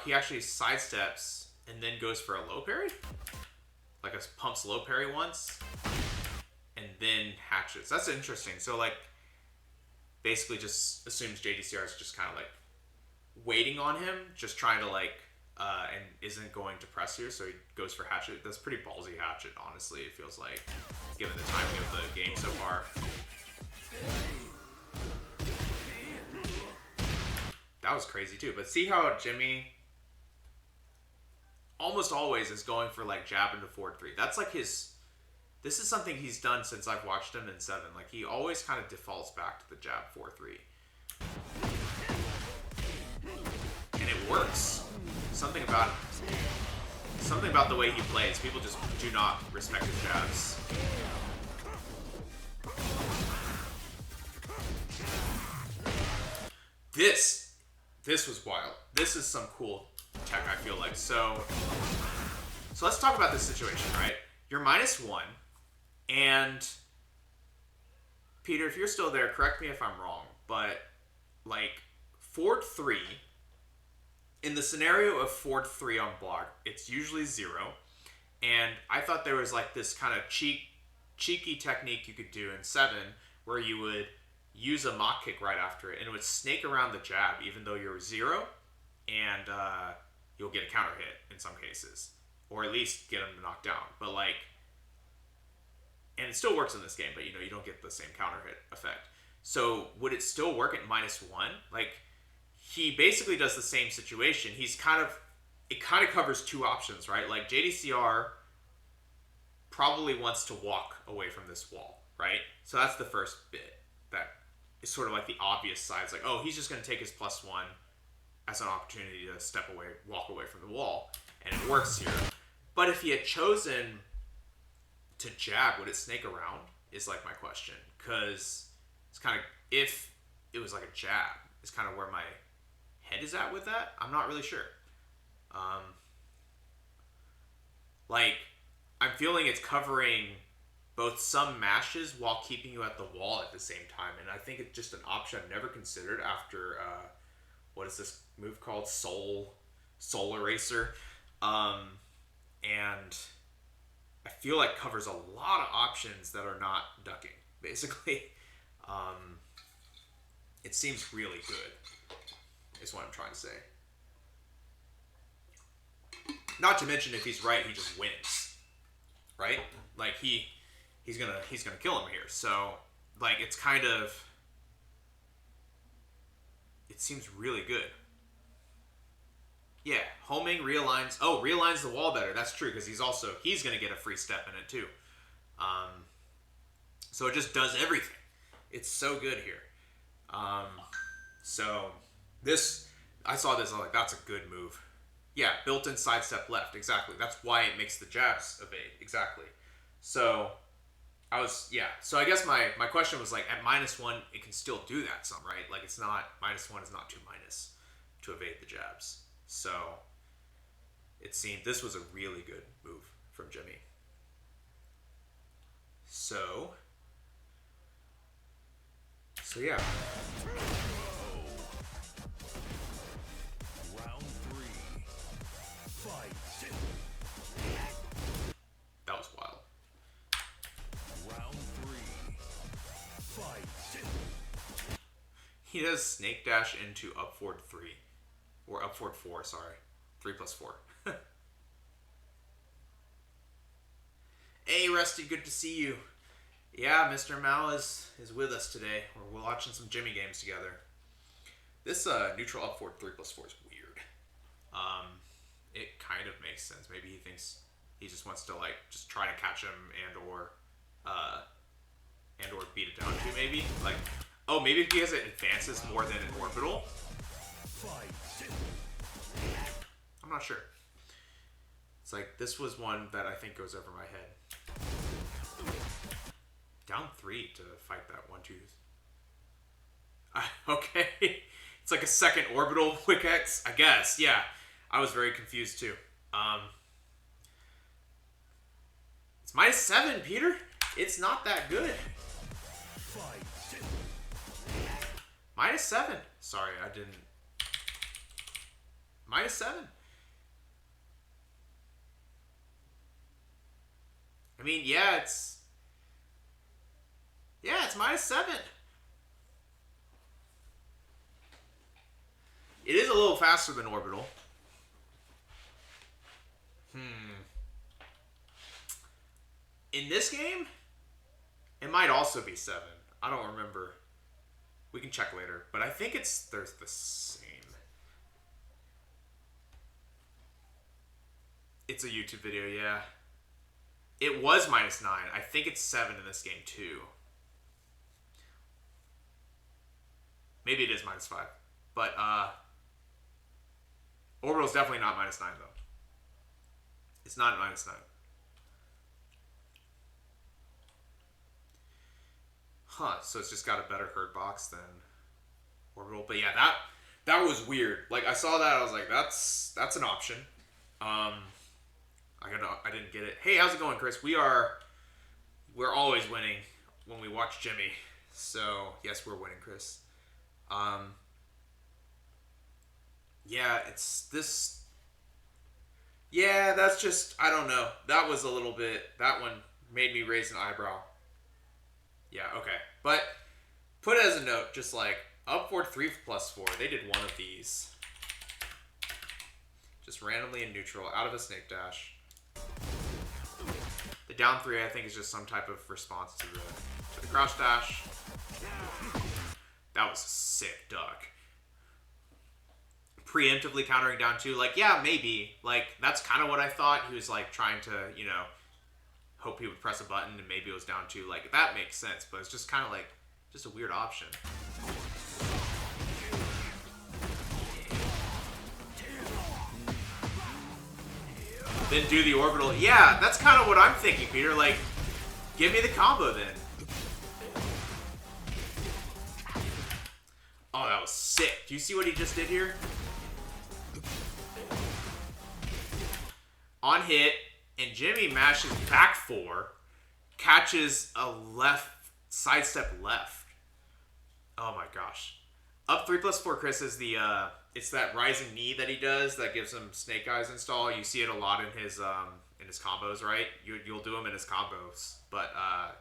He actually sidesteps and then goes for a low parry? Like a pumps low parry once and then hatchets. That's interesting. So like basically just assumes JDCR is just kind of like waiting on him, just trying to like and isn't going to press here, so he goes for hatchet. That's pretty ballsy hatchet, honestly, it feels like, given the timing of the game so far. That was crazy too. But see how Jimmy almost always is going for like jab into forward 3. That's like his... This is something he's done since I've watched him in 7. Like he always kind of defaults back to the jab 4-3. And it works. Something about the way he plays. People just do not respect his jabs. This was wild. This is some cool tech, I feel like. So let's talk about this situation, right? You're -1, and Peter, if you're still there, correct me if I'm wrong, but like forward 3, in the scenario of forward 3 on block, it's usually 0. And I thought there was like this kind of cheeky technique you could do in 7 where you would use a mock kick right after it and it would snake around the jab even though you're 0, and you'll get a counter hit in some cases, or at least get him to knock down. But like, and it still works in this game, but you know, you don't get the same counter hit effect. So would it still work at -1? Like, he basically does the same situation. It kind of covers 2 options, right? Like JDCR probably wants to walk away from this wall, right? So that's the first bit that is sort of like the obvious side. It's like, oh, he's just going to take his +1 as an opportunity to step away, walk away from the wall, and it works here. But if he had chosen to jab, would it snake around? Is like my question, because it's kind of, if it was like a jab, is kind of where my head is at with that. I'm not really sure. Like, I'm feeling it's covering both some mashes while keeping you at the wall at the same time, and I think it's just an option I've never considered after what is this move called? Soul Eraser. And I feel like covers a lot of options that are not ducking, basically. It seems really good, is what I'm trying to say. Not to mention, if he's right, he just wins, right? Like he's gonna kill him here. So like, it's kind of, it seems really good. Yeah, homing realigns. Oh, realigns the wall better. That's true, because he's gonna get a free step in it too. So it just does everything. It's so good here. So this, I saw this, I was like, that's a good move. Yeah, built-in sidestep left, exactly. That's why it makes the jabs evade, exactly. So so I guess my question was like, at -1, it can still do that some, right? Like, it's not, -1 is not 2- to evade the jabs. So it seemed this was a really good move from Jimmy. So yeah. Round 3. Fight. That was wild. Round 3. Fight. He does snake dash into up forward 3. Or up forward 4, sorry. 3+4. Hey, Rusty, good to see you. Yeah, Mr. Mal is with us today. We're watching some Jimmy games together. This neutral up forward 3+4 is weird. It kind of makes sense. Maybe he thinks he just wants to like just try to catch him and or beat it down to maybe like maybe because it advances more than an orbital. I'm not sure. It's like this was one that I think goes over my head. Down 3 to fight that 1-2. Okay. It's like a second orbital quick X, I guess. Yeah. I was very confused too. It's -7, Peter. It's not that good. -7. Sorry, I didn't. -7. I mean, yeah, it's -7. It is a little faster than orbital. In this game, it might also be 7. I don't remember. We can check later, but I think they're the same. It's a YouTube video, yeah. It was -9. I think it's 7 in this game too. Maybe it is -5, but orbital's definitely not -9 though. It's not -9. Huh, so it's just got a better hurt box than orbital. But yeah, that was weird. Like I saw that, I was like, that's an option. I didn't get it. Hey, how's it going, Chris? We're always winning when we watch Jimmy. So yes, we're winning, Chris. Yeah, it's this. Yeah, that's just, I don't know. That was a little bit, that one made me raise an eyebrow. Yeah, okay. But put it as a note, just like up forward 3+4, they did one of these. Just randomly in neutral, out of a snake dash. The down 3, I think, is just some type of response to the crouch dash. That was a sick duck. Preemptively countering down 2, like, yeah, maybe. Like, that's kind of what I thought. He was, like, trying to, hope he would press a button and maybe it was down 2. Like, that makes sense, but it's just kind of, like, just a weird option. Then do the orbital. Yeah, that's kind of what I'm thinking, Peter. Like, give me the combo then. Oh, that was sick. Do you see what he just did here? On hit, and Jimmy mashes back 4, catches a left, sidestep left. Oh my gosh. Up 3+4, Chris, is the, it's that rising knee that he does that gives him Snake Eyes install. You see it a lot in his combos, right? You'll do them in his combos, but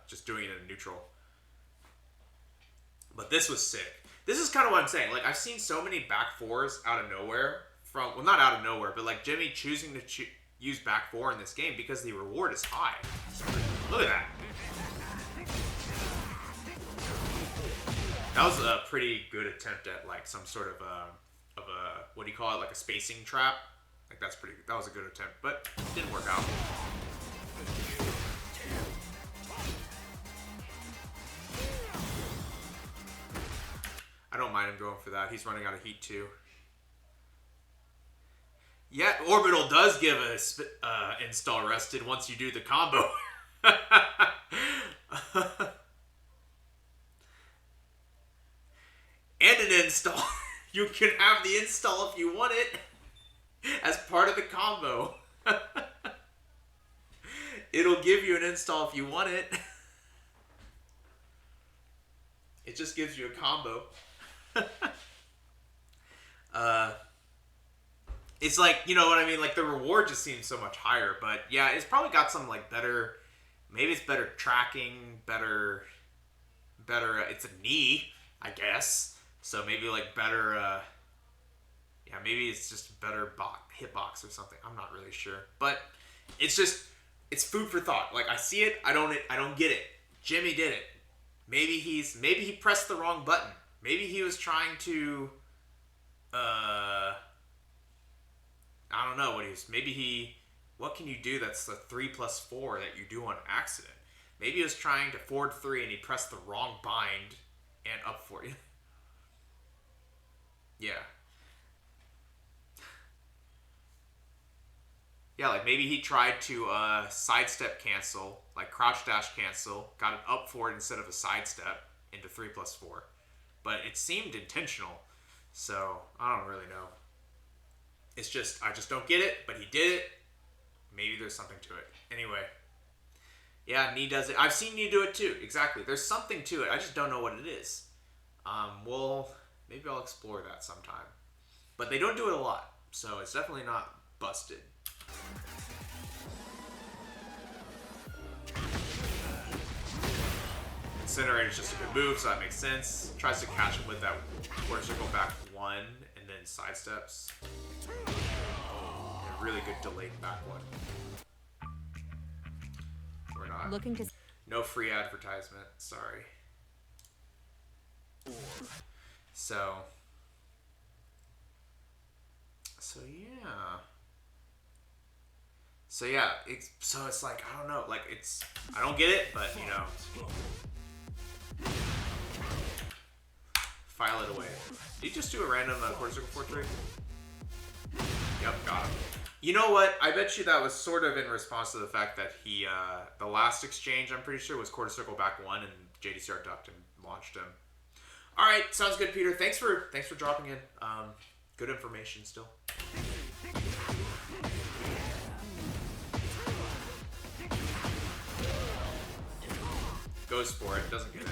just doing it in neutral. But this was sick. This is kind of what I'm saying. Like, I've seen so many back 4s out of nowhere well, not out of nowhere, but like Jimmy choosing to use back 4 in this game because the reward is high. Look at that. That was a pretty good attempt at like some sort of a what do you call it, like a spacing trap. Like that was a good attempt, but it didn't work out. I don't mind him going for that. He's running out of heat too. Yeah, orbital does give a install rested once you do the combo. And an install. You can have the install if you want it as part of the combo. It'll give you an install if you want it. It just gives you a combo. It's like, you know what I mean? Like, the reward just seems so much higher. But, yeah, it's probably got some, like, better... Maybe it's better tracking, better... It's a knee, I guess. So maybe, like, better... Yeah, maybe it's just better hitbox or something. I'm not really sure. But it's just it's food for thought. Like, I see it, I don't get it. Jimmy did it. Maybe he pressed the wrong button. Maybe he was trying to I don't know what he was. What can you do that's the 3+4 that you do on accident? Maybe he was trying to forward 3 and he pressed the wrong bind and up for you. Yeah. Yeah, like maybe he tried to sidestep cancel, like crouch dash cancel, got an up forward instead of a sidestep into 3+4. But it seemed intentional, so I don't really know. It's just, I just don't get it, but he did it. Maybe there's something to it. Anyway. Yeah, Knee does it. I've seen Knee do it too. Exactly. There's something to it. I just don't know what it is. Well, maybe I'll explore that sometime. But they don't do it a lot, so it's definitely not busted. Incinerator's just a good move, so that makes sense. Tries to catch him with that quarter circle back 1 and then sidesteps. A really good delayed back 1. We're not. Looking to... No free advertisement. Sorry. So yeah. It's like, I don't know. Like, I don't get it, but, you know. File it away. Did you just do a random quarter circle 4-3? Yep, got him. You know what? I bet you that was sort of in response to the fact that he, the last exchange, I'm pretty sure, was quarter circle back 1, and JDCR ducked and launched him. All right, sounds good, Peter. Thanks for dropping in. Good information still. Goes for it, doesn't get it.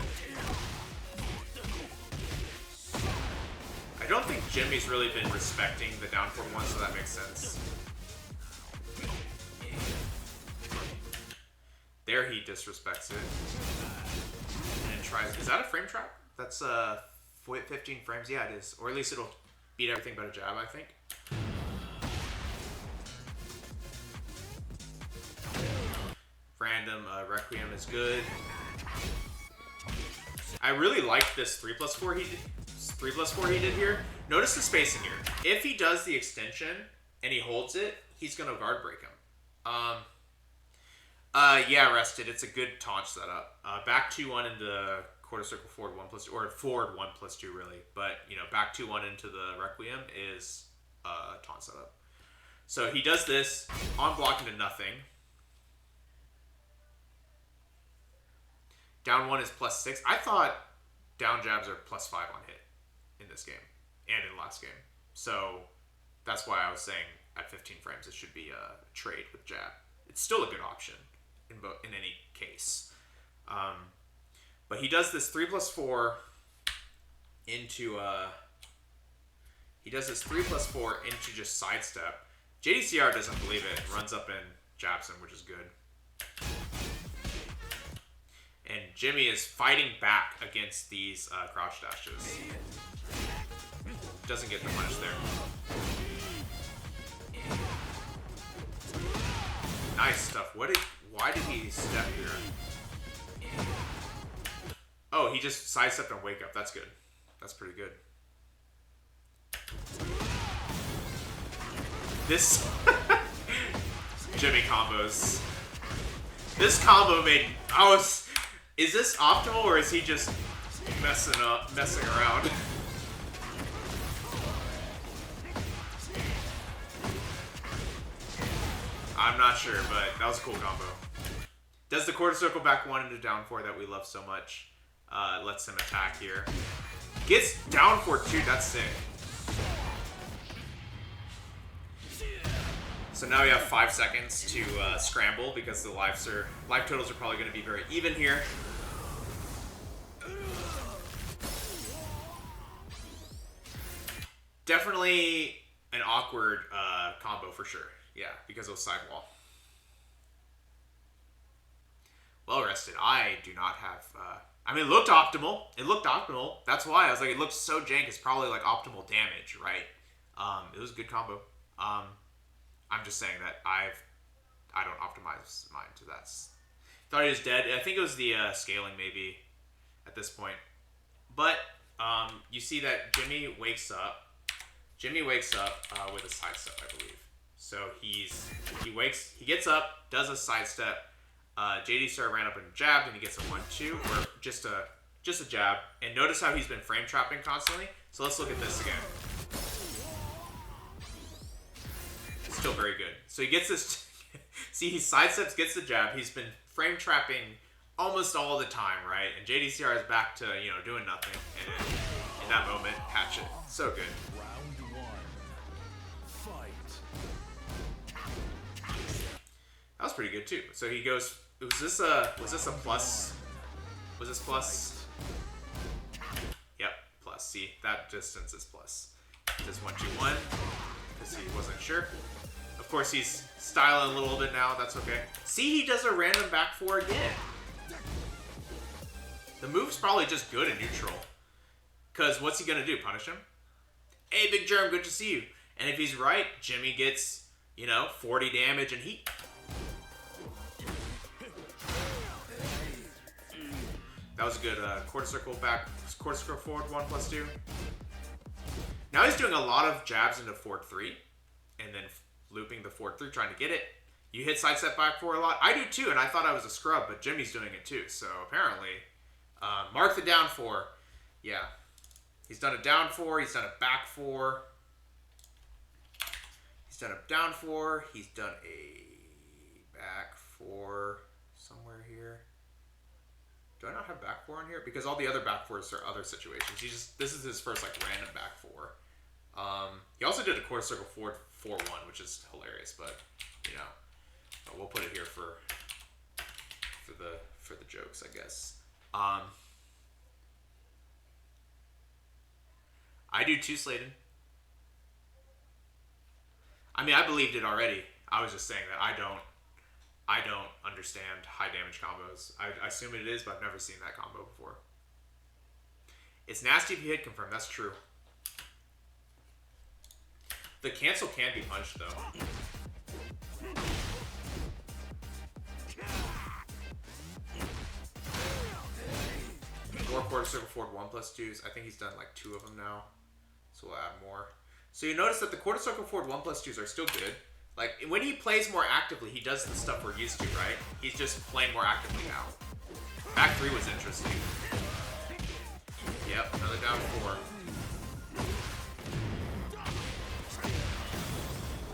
I don't think Jimmy's really been respecting the down 4-1, so that makes sense. There he disrespects it. And tries... Is that a frame trap? That's 15 frames? Yeah, it is. Or at least it'll beat everything but a jab, I think. Random Requiem is good. I really like this 3+4 he did. 3+4 he did here. Notice the spacing here. If he does the extension and he holds it, he's gonna guard break him. Yeah, Rested. It's a good taunt setup. Back 2-1 into quarter circle forward 1+2, or forward 1+2 really. But you know, back 2-1 into the Requiem is taunt setup. So he does this on block into nothing. Down 1 is +6. I thought down jabs are +5 on hit in this game and in last game. So that's why I was saying at 15 frames it should be a trade with jab. It's still a good option in any case. But he does this 3+4 into into just sidestep. JDCR doesn't believe it. Runs up and jabs him, which is good. And Jimmy is fighting back against these crouch dashes. Doesn't get the punish there. Nice stuff. Why did he step here? Oh, he just sidestepped and wake up. That's good. That's pretty good. This Jimmy combos. This combo made... Is this optimal, or is he just messing around? I'm not sure, but that was a cool combo. Does the quarter circle back 1 into down 4 that we love so much. Lets him attack here. Gets down 4-2, that's sick. So now we have 5 seconds to scramble because the life totals are probably going to be very even here. Definitely an awkward combo for sure. Yeah, because of sidewall. Well rested. I do not have... I mean, it looked optimal. It looked optimal. That's why I was like, it looks so jank. It's probably like optimal damage, right? It was a good combo. I'm just saying that I don't optimize mine to that. Thought he was dead. I think it was the scaling maybe at this point. But you see that Jimmy wakes up. Jimmy wakes up with a sidestep, I believe. So he gets up, does a sidestep. JDCR ran up and jabbed, and he gets a 1-2, or just a jab. And notice how he's been frame trapping constantly. So let's look at this again. Still very good. So he gets this. See, he sidesteps, gets the jab. He's been frame trapping almost all the time, right? And JDCR is back to doing nothing. And in that moment, catch it. So good. Round one. Fight. That was pretty good too. So he goes. Was this a plus? Was this plus? Yep, plus. See, that distance is plus. Just 1-2-1 because he wasn't sure. Of course, he's styling a little bit now. That's okay. See, he does a random back 4 again. The move's probably just good in neutral. Because what's he gonna do? Punish him? Hey, Big Germ, good to see you. And if he's right, Jimmy gets 40 damage and heat. That was a good quarter circle forward 1+2. Now he's doing a lot of jabs into forward 3, and then looping the forward 3, trying to get it. You hit sidestep back 4 a lot. I do too, and I thought I was a scrub, but Jimmy's doing it too. So apparently, mark the down 4. Yeah, he's done a down 4. He's done a back 4. He's done a down 4. He's done a back 4 somewhere here. Do I not have back 4 in here? Because all the other back 4s are other situations. This is his first random back 4. He also did a quarter circle forward 4-1, which is hilarious, but we'll put it here for the jokes, I guess. I do too, Sladen. I mean, I believed it already. I was just saying that I don't understand high damage combos. I assume it is, but I've never seen that combo before. It's nasty if you hit confirm. That's true. The cancel can be punched, though. More quarter circle forward 1+2s. I think he's done 2 of them now. So we'll add more. So you notice that the quarter circle forward 1+2s are still good. When he plays more actively, he does the stuff we're used to, right? He's just playing more actively now. Back 3 was interesting. Yep, another down 4.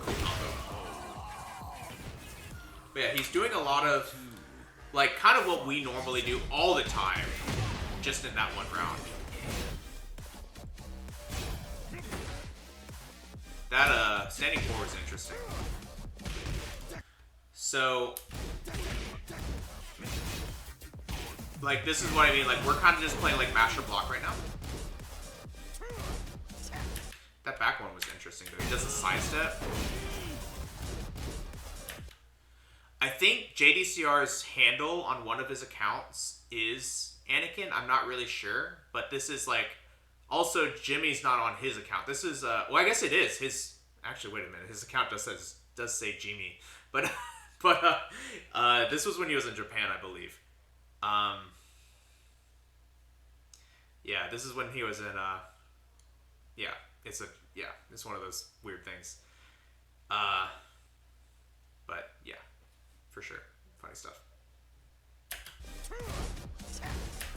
Cool combo. But yeah, he's doing a lot of, kind of what we normally do all the time, just in that one round. That standing 4 is interesting. So, this is what I mean. We're kind of just playing masher block right now. That back one was interesting though. He does a sidestep. I think JDCR's handle on one of his accounts is Anakin. I'm not really sure, but this is also Jimmy's not on his account. This is well, I guess it is his. Actually, wait a minute. His account does say Jimmy, but this was when he was in Japan, I believe. Yeah, this is when he was in. Yeah, it's one of those weird things. But yeah, for sure, funny stuff.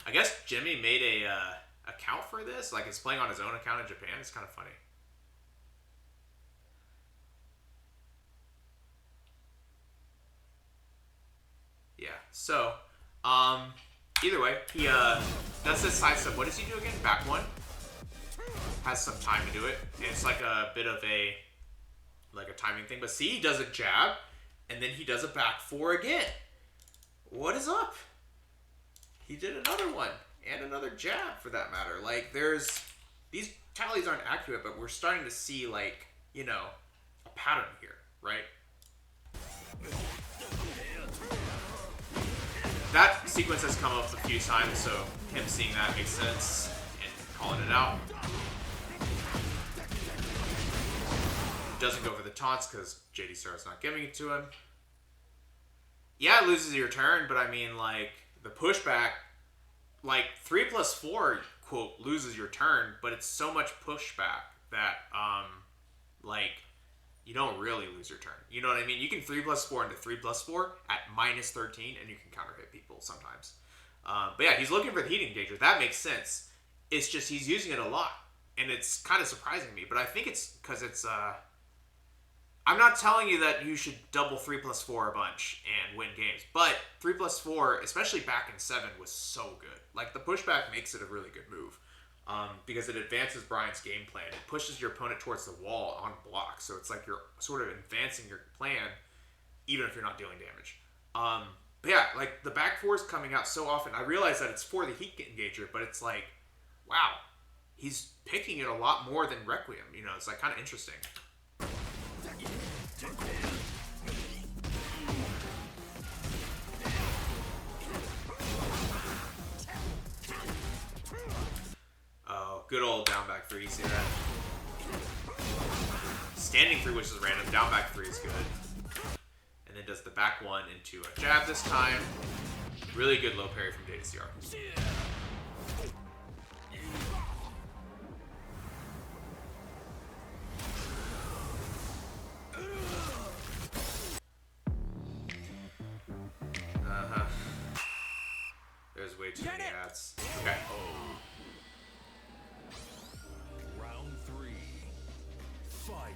I guess Jimmy made a account for this. He's playing on his own account in Japan. It's kind of funny. Yeah. So, either way, he does this side step. What does he do again? Back 1. Has some time to do it. And it's a bit of a timing thing. But see, he does a jab, and then he does a back 4 again. What is up? He did another one. And another jab, for that matter. These tallies aren't accurate, but we're starting to see, a pattern here, right? That sequence has come up a few times, so him seeing that makes sense and calling it out. Doesn't go for the taunts because JDCR is not giving it to him. yeah, it loses your turn, but I mean, like, the pushback, like, 3+4, quote, loses your turn, but it's so much pushback that, like, you don't really lose your turn. You know what I mean? You can 3+4 into 3+4 at -13, and you can counter hit people sometimes. But yeah, he's looking for the heat engager. That makes sense. It's just he's using it a lot, and it's kind of surprising me. But I think it's because it's. I'm not telling you that you should double 3+4 a bunch and win games, but 3+4, especially back in 7, was so good. Like, the pushback makes it a really good move. Because it advances Bryan's game plan. It pushes your opponent towards the wall on block. So it's like you're sort of advancing your plan, even if you're not dealing damage. But yeah, like, the back four is coming out so often. I realize that it's for the heat engager, but it's like, wow, he's picking it a lot more than Requiem. You know, it's like kind of interesting. Oh, good old down back 3, you see that? Standing 3, which is random, down back 3 is good. And then does the back 1 into a jab this time. Really good low parry from JDCR. There's way too many hats. Okay. Round 3. Fight.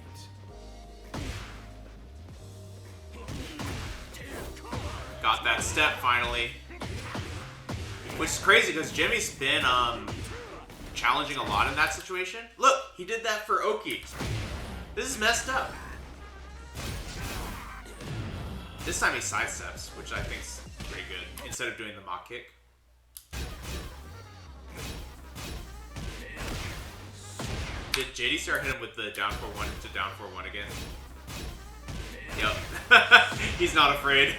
Got that step finally. Which is crazy because Jimmy's been challenging a lot in that situation. Look, he did that for Oki. This is messed up. This time he sidesteps, which I think is pretty good, instead of doing the mock kick. Did JDCR hit him with the down 4-1 to down 4-1 again? Yep. He's not afraid.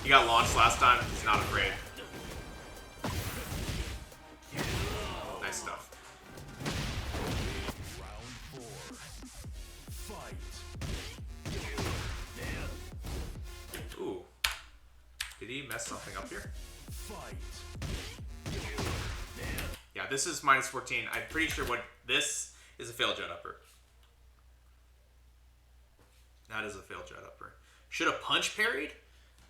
He got launched last time. He's not afraid. Nice stuff. Round 4. Fight. Ooh. Did he mess something up here? Fight. Yeah, this is -14. I'm pretty sure what this is a failed jet upper. That is a failed jet upper. Should have punch parried?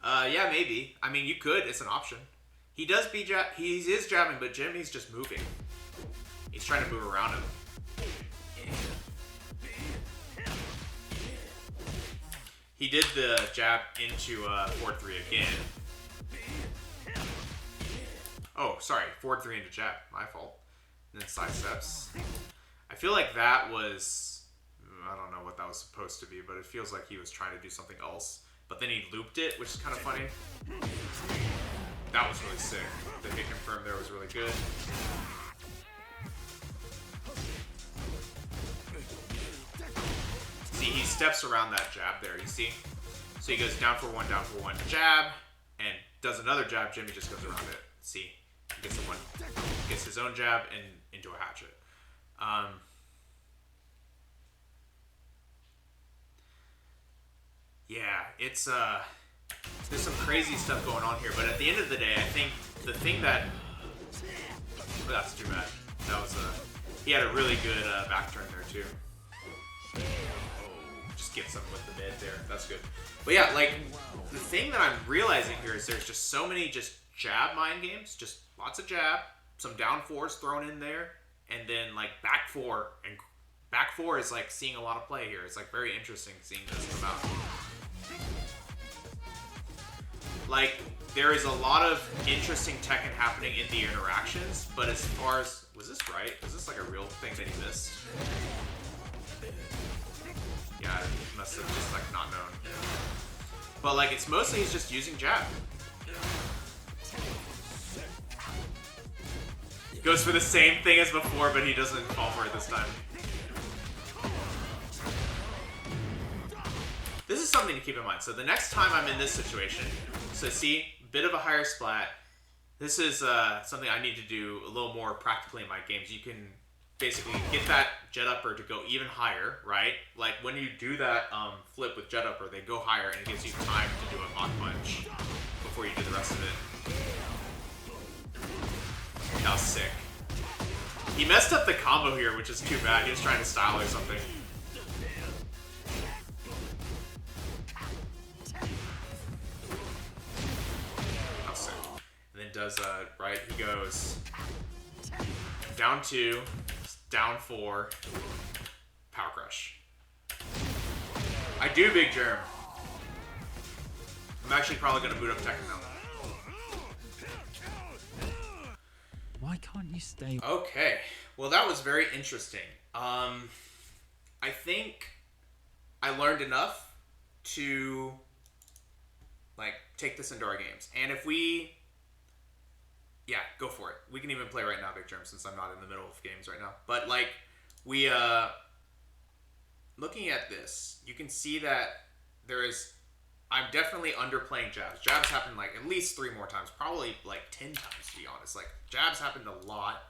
Yeah, maybe. I mean, you could. It's an option. He does be he is jabbing, but Jimmy's just moving. He's trying to move around him. He did the jab into forward 3 again. Oh, sorry. Forward 3 into jab. My fault. And then side steps. I feel like that was... I don't know what that was supposed to be, but it feels like he was trying to do something else. But then he looped it, which is kind of funny. That was really sick. The hit confirm there was really good. See, he steps around that jab there, you see? So he goes down for 1, jab, and does another jab. Jimmy just goes around it. See? He gets the one, gets his own jab and into a hatchet. Yeah, it's there's some crazy stuff going on here, but at the end of the day, I think the thing that that's too bad. That was he had a really good back turn there too. Just gets him with the mid there. That's good. But yeah, like the thing that I'm realizing here is there's just so many just jab mind games, just lots of jab, some down 4s thrown in there, and then like back 4, and back 4 is like seeing a lot of play here. It's like very interesting seeing this come out. Like, there is a lot of interesting Tekken happening in the interactions, but as far as... Was this right? Was this like a real thing that he missed? Yeah, he must have just like not known. But like, it's mostly he's just using jab. Goes for the same thing as before, but he doesn't fall for it this time. This is something to keep in mind. So the next time I'm in this situation, so see, bit of a higher splat. This is something I need to do a little more practically in my games. You can basically get that jet upper to go even higher, right? Like when you do that flip with jet upper, they go higher and it gives you time to do a Mach Punch before you do the rest of it. That was sick. He messed up the combo here, which is too bad. He was trying to style or something. That was sick. And then does, right, he goes down 2, down 4, power crush. I do Big Germ. I'm actually probably going to boot up Tekken now. Why can't you stay? Okay, well that was very interesting. I think I learned enough to like take this into our games, and if we, yeah, go for it. We can even play right now, Big Germ, since I'm not in the middle of games right now. But like we, looking at this, you can see that there is. I'm definitely underplaying jabs. Jabs happen like at least 3 more times, probably like 10 times to be honest. Like jabs happened a lot.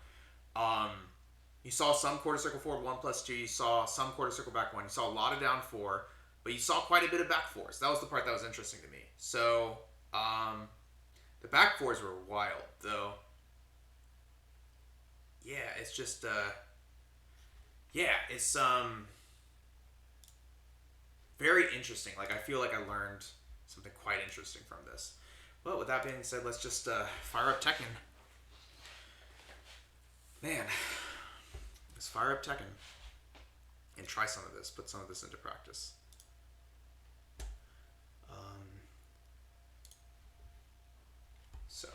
You saw some quarter circle forward 1+2. You saw some quarter circle back 1. You saw a lot of down 4, but you saw quite a bit of back 4s. That was the part that was interesting to me. So the back 4s were wild though. Yeah, it's just yeah, it's very interesting. Like, I feel like I learned something quite interesting from this. But with that being said, let's just fire up Tekken. Man, let's fire up Tekken and try some of this, put some of this into practice. So.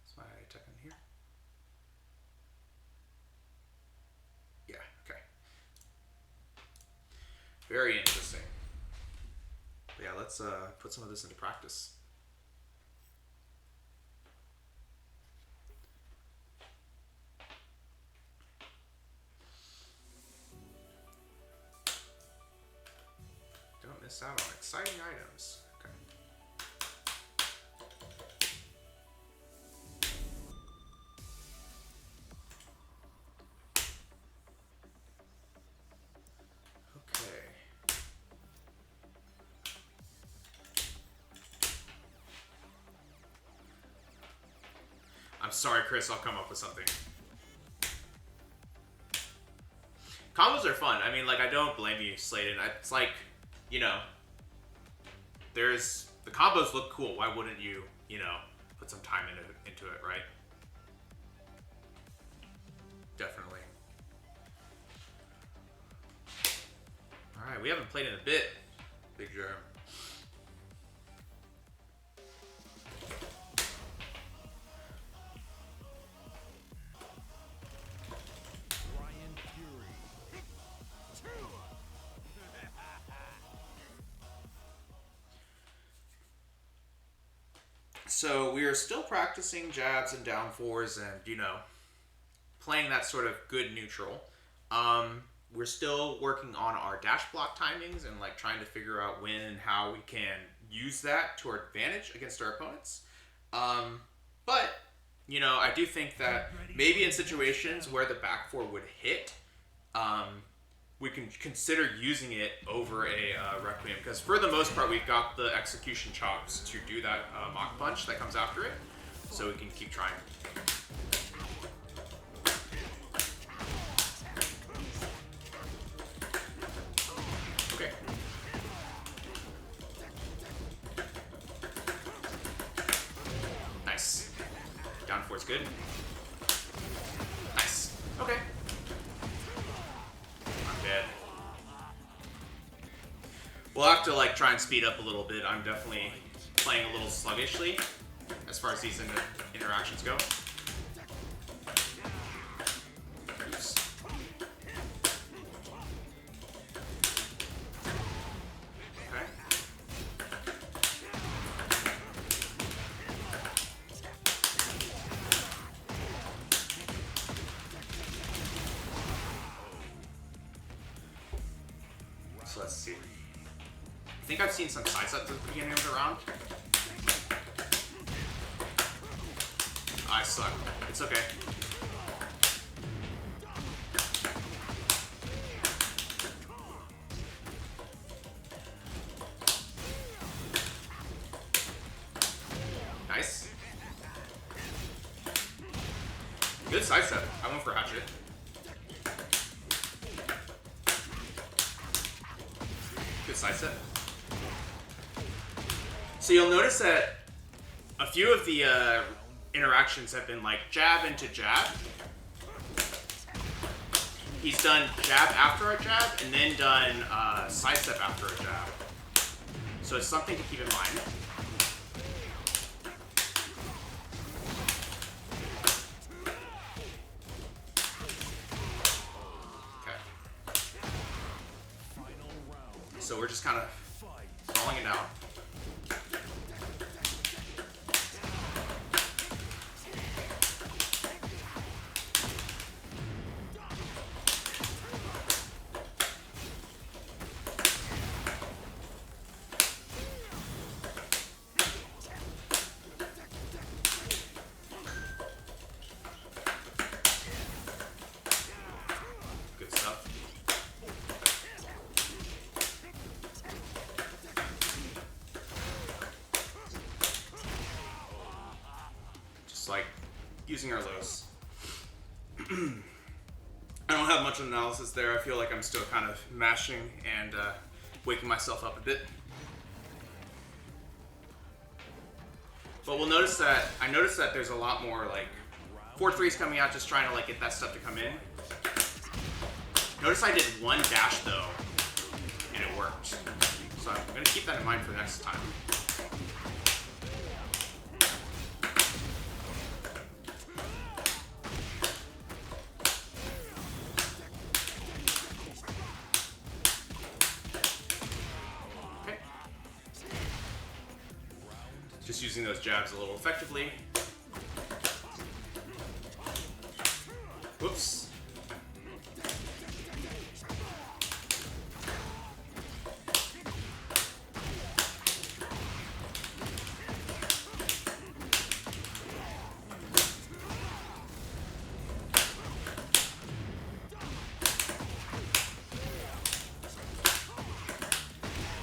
Is my Tekken here? Yeah, okay. Very interesting. But yeah, let's put some of this into practice. Don't miss out on exciting items. Okay. I'm sorry, Chris, I'll come up with something. Combos are fun. I mean, like, I don't blame you, Slayden. It's like, you know, there's... The combos look cool. Why wouldn't you, you know, put some time into it, right? Definitely. Alright, we haven't played in a bit, Big Germ. So we are still practicing jabs and down 4s and, you know, playing that sort of good neutral. We're still working on our dash block timings and like trying to figure out when and how we can use that to our advantage against our opponents. But, you know, I do think that maybe in situations where the back 4 would hit, we can consider using it over a Requiem, because for the most part we've got the execution chops to do that Mach Punch that comes after it, so we can keep trying. Okay. Nice. Down 4 is good. Nice. Okay. Dead. We'll have to like try and speed up a little bit. I'm definitely playing a little sluggishly as far as these interactions go. Oops. Okay. So let's see. I think I've seen some side sets at the beginning of the round. I suck. It's okay. Nice. Good sidestep. I went for hatchet. Good sidestep. So you'll notice that a few of the interactions have been like jab into jab. He's done jab after a jab and then done sidestep after a jab. So it's something to keep in mind. Okay. So we're just kind of rolling it out. Good stuff. Just like using our lows. I don't have much analysis there. I feel like I'm still kind of mashing and waking myself up a bit. But we'll notice that, I noticed that there's a lot more like 4-3s coming out, just trying to like get that stuff to come in. Notice I did one dash though, and it worked. So I'm gonna keep that in mind for next time. Okay. Just using those jabs a little effectively. Whoops.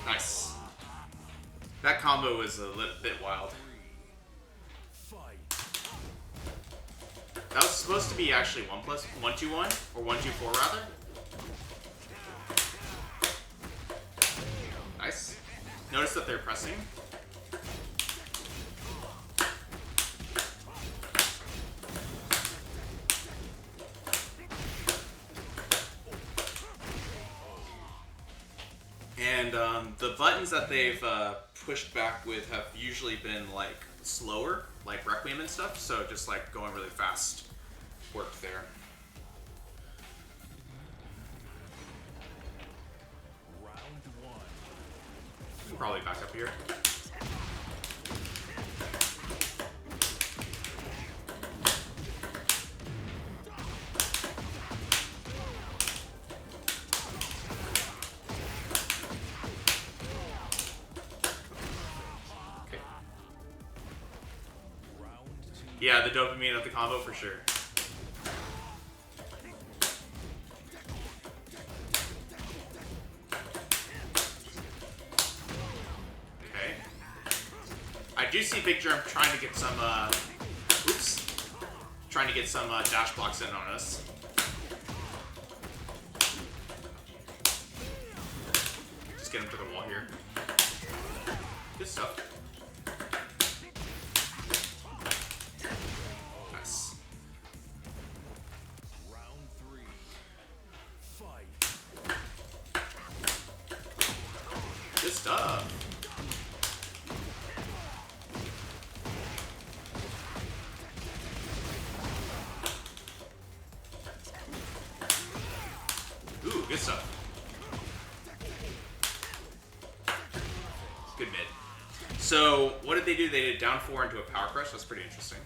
Nice. That combo was a little bit wild. That was supposed to be actually 1+1-2-1 or 1-2-4 rather. Nice. Notice that they're pressing. And the buttons that they've pushed back with have usually been like slower, like Requiem and stuff, so just like going really fast worked there. Round one. I'm probably back up here. Yeah, the dopamine of the combo for sure. Okay. I do see Big Germ trying to get some, trying to get some dash blocks in on us. Just get him to the wall here. Good stuff. Good stuff. Ooh, good stuff. Good mid. So, what did they do? They did down 4 into a power crush. That's pretty interesting.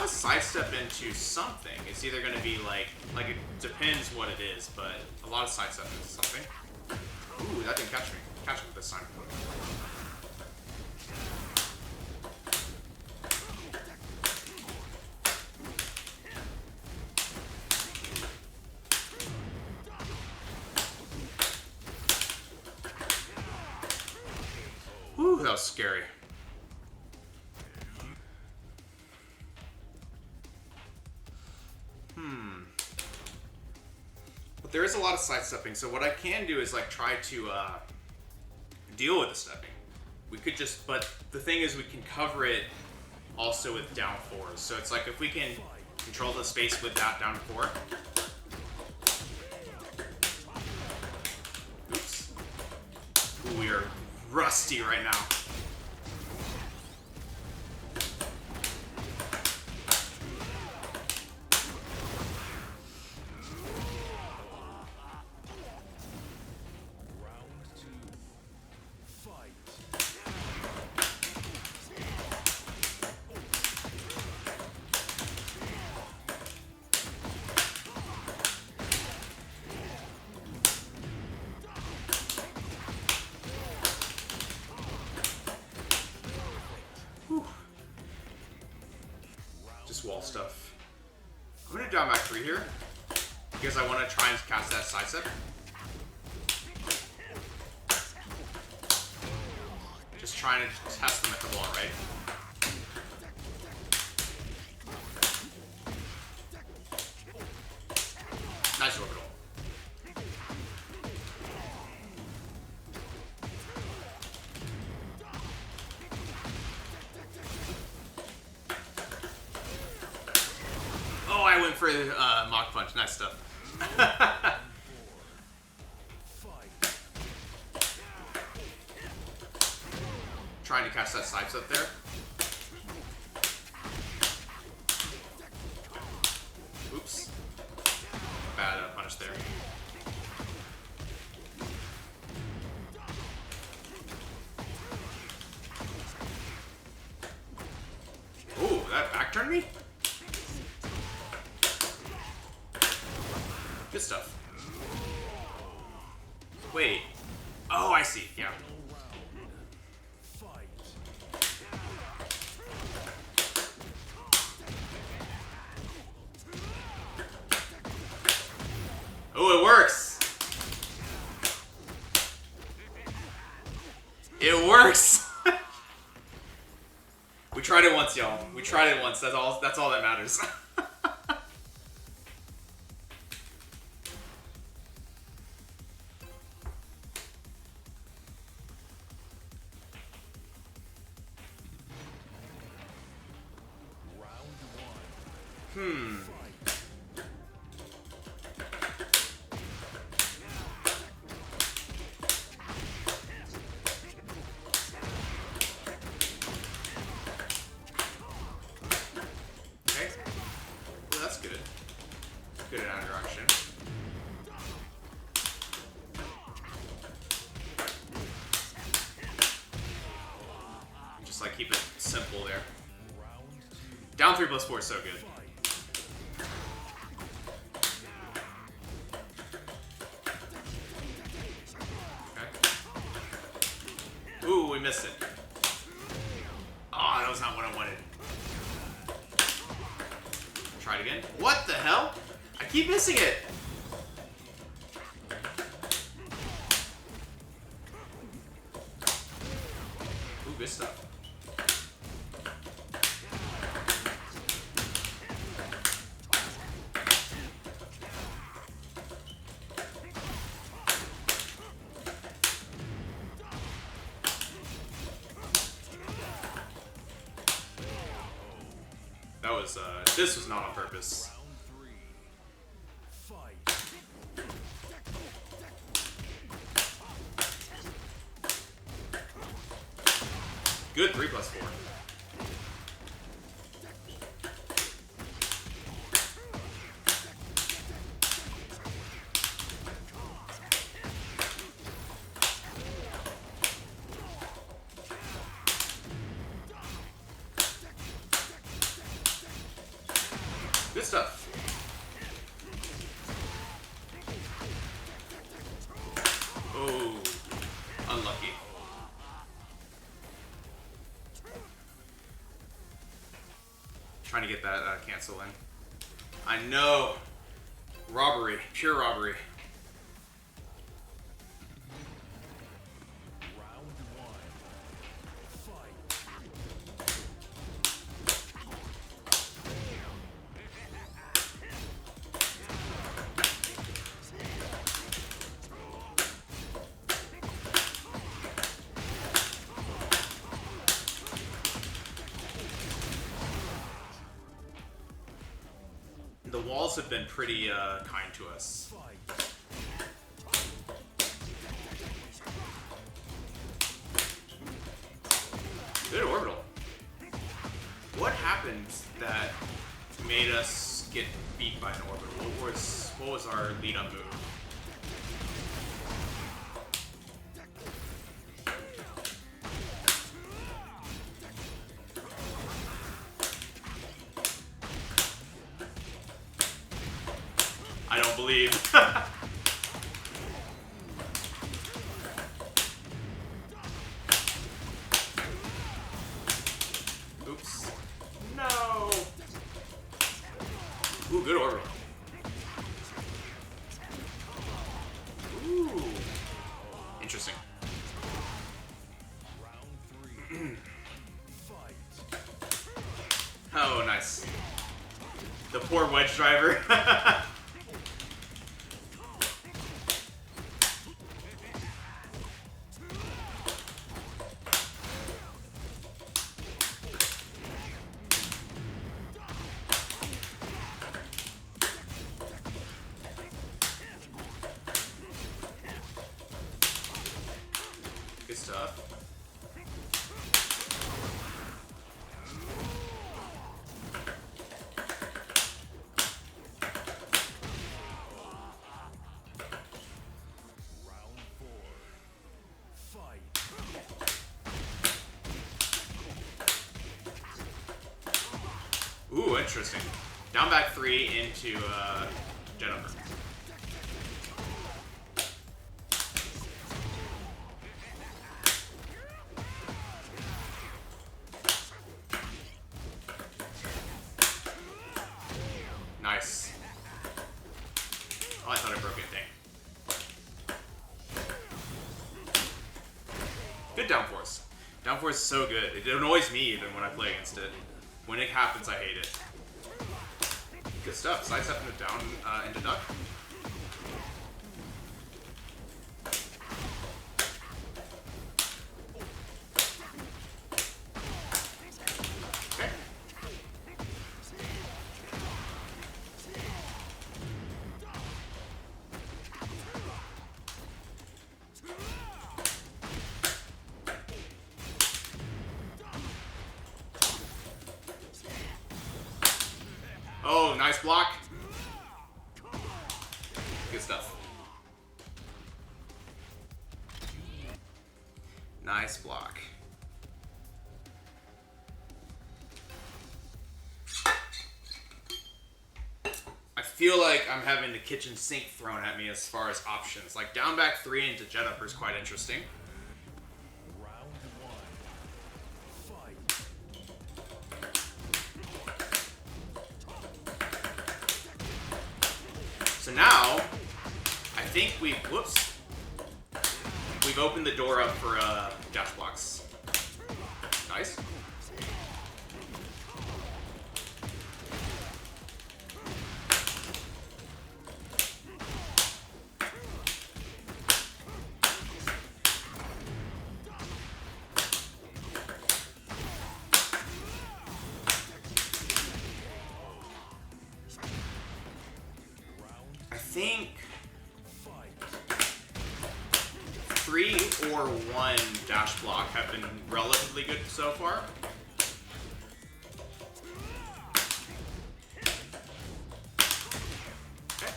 Sidestep into something. It's either going to be like it depends what it is, but a lot of sidestep into something. Ooh, that didn't catch me. Catch me this time. Ooh, that was scary. But there is a lot of sidestepping, so what I can do is like try to deal with the stepping. We could just, but the thing is we can cover it also with down fours. So it's like if we can control the space with that down four. Oops. Ooh, we are rusty right now. Wall stuff. I'm gonna down back 3 here because I want to try and cast that sidestep. Just trying to test them at the wall, right? Nice orbital. Oh, I went for Mach Punch. Nice stuff. Trying to catch that sidestep there. Oops. Bad punish there. Ooh, that back turned me? Good stuff. Wait. Oh, I see. Yeah. Oh, it works. It works. We tried it once, y'all. We tried it once. That's all that matters. Good interaction. Just like keep it simple there. Down 3+4 is so good. Okay. Ooh, we missed it. Oh, that was not what I wanted. Try it again. What the hell? I keep missing it. Ooh, good stuff. That was, this was not on purpose. Good 3+4. Good stuff. Oh. trying to get that cancel in. I know. Robbery. Pure robbery. Round one. Fight. The walls have been pretty kind to us. Fight. Good orbital. What happened that made us get beat by an orbital? What was our lead up move? I don't believe. Oops. No. Ooh, good orbital. Ooh. Interesting. Round three. Fight. Oh, nice. The poor wedge driver. Good stuff. Round four. Fight. Ooh, interesting. Down back 3 into Jennifer. Nice. Oh, I thought I broke it, dang. Good downforce. Downforce is so good. It annoys me even when I play against it. When it happens, I hate it. Good stuff. Sidestep into down into duck. Okay. Oh, nice block. Good stuff. Nice block. I feel like I'm having the kitchen sink thrown at me as far as options. Like down back 3 into jet upper is quite interesting. Round one. Fight. So now, I think we've opened the door up for dash blocks. Nice. I think 3 or 1 dash block have been relatively good so far. Okay.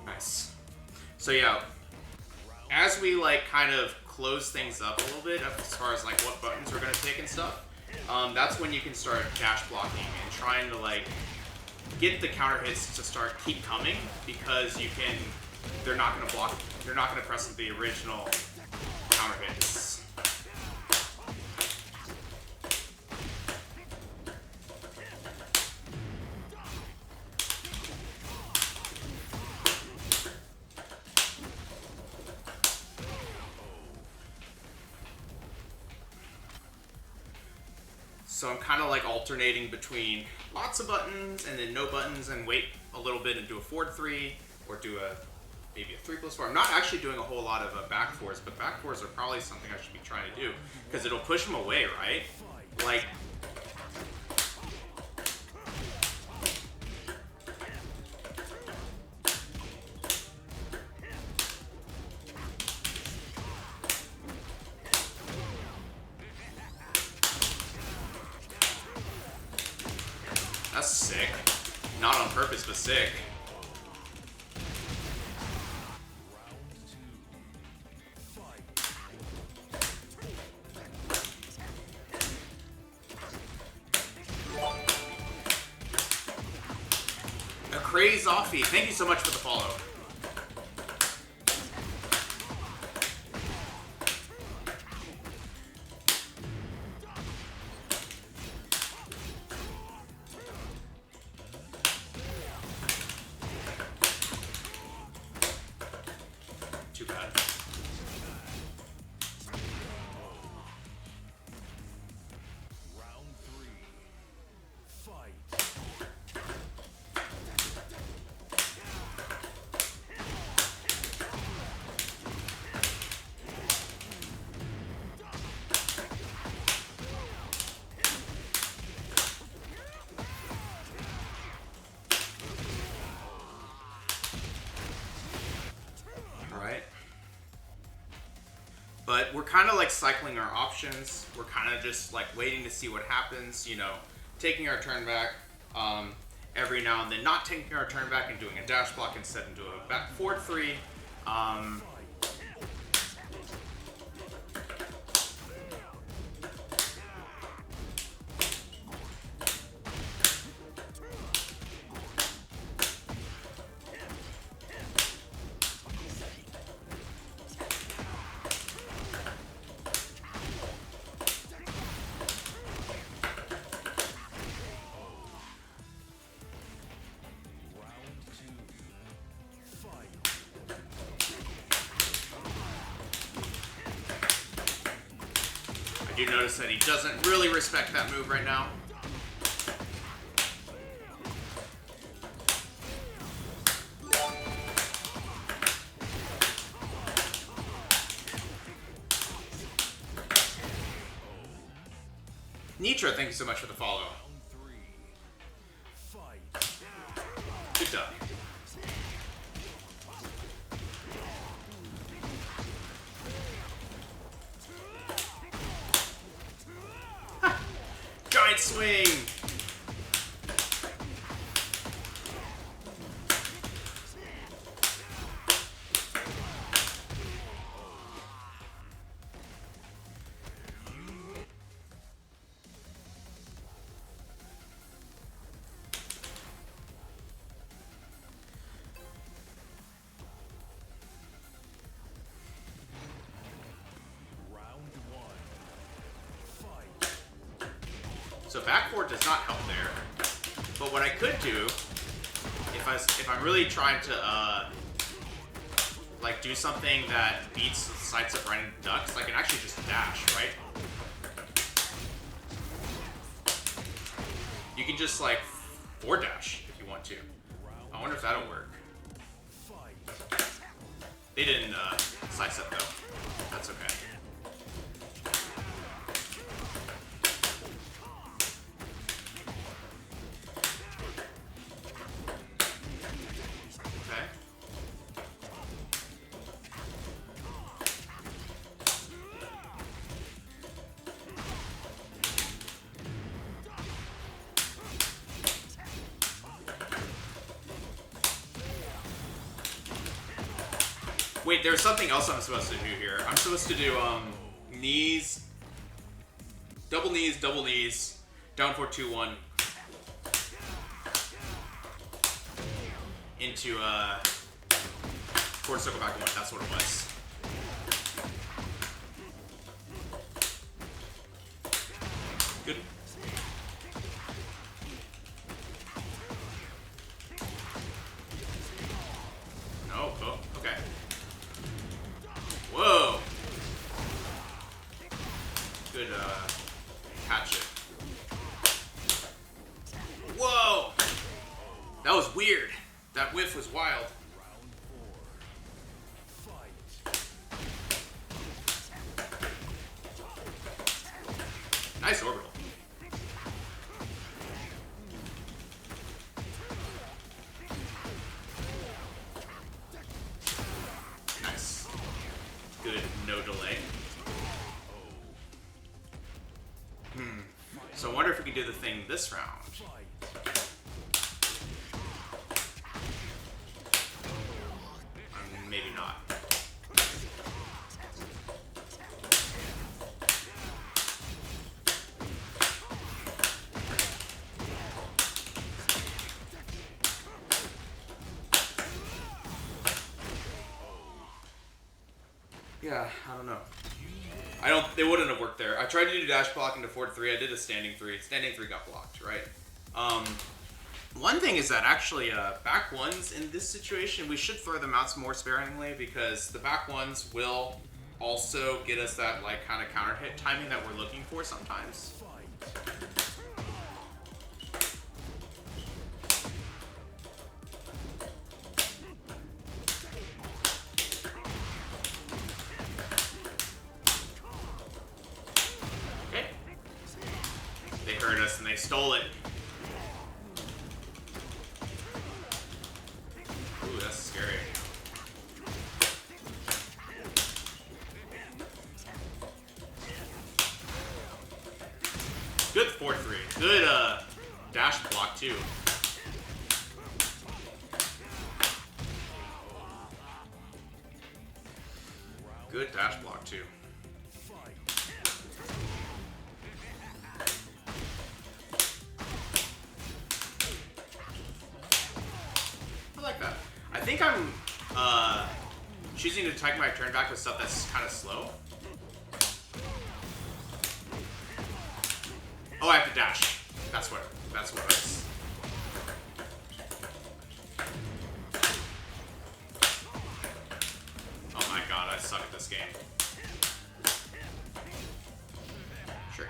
Nice. So yeah, as we like kind of close things up a little bit as far as like what buttons we're gonna take and stuff, that's when you can start dash blocking and trying to like get the counter hits to keep coming, because they're not gonna block, they're not gonna press the original counter hits. So I'm kind of like alternating between lots of buttons and then no buttons, and wait a little bit and do a forward 3, or do maybe a 3+4. I'm not actually doing a whole lot of back 4s, but back 4s are probably something I should be trying to do, because it'll push them away, right? Like, that's sick. Not on purpose, but sick. A craze offie. Thank you so much for the follow. Too bad. Round 3. Fight. Alright. But we're kind of like cycling our options. We're kind of just like waiting to see what happens, you know, taking our turn back every now and then, not taking our turn back and doing a dash block instead, and do a back forward 3. Round 2. Fight. I do notice that he doesn't really respect that move right now. Nitra, thank you so much for the follow. Round 3. Fight. Good job. Ha! Giant swing! Round 1. Fight. So back four does not help there. But what I could do, if I'm really trying to like do something that beats sides up right into ducks, I can actually just dash, right? You can just like forward dash if you want to. I wonder if that'll work. Fight. They didn't slice up though. That's okay. Okay. Wait, there's something else I'm supposed to do here. I'm supposed to do knees Double knees, double knees. Down 4-2-1. Into quarter circle back one. That's what it was. Good. Oh, oh, okay. Whoa. Good catch it. Whoa. That was weird. That whiff was wild. Round 4. Fight. Nice orbital. Nice. Good, no delay. So I wonder if we can do the thing this round. Maybe not. Yeah, I don't know. They wouldn't have worked there. I tried to do dash block into forward 3. I did a standing 3. Standing 3 got blocked, right? One thing is that actually back ones in this situation, we should throw them out more sparingly because the back ones will also get us that like kind of counter hit timing that we're looking for sometimes. Okay. They heard us and they stole it. Ooh, that's scary. Good 4-3. Good dash block too. Good dash block too. I like that. I think I'm choosing to take my turn back with stuff that's kind of slow. Oh, I have to dash. That's what it is. Oh my god, I suck at this game. Sure.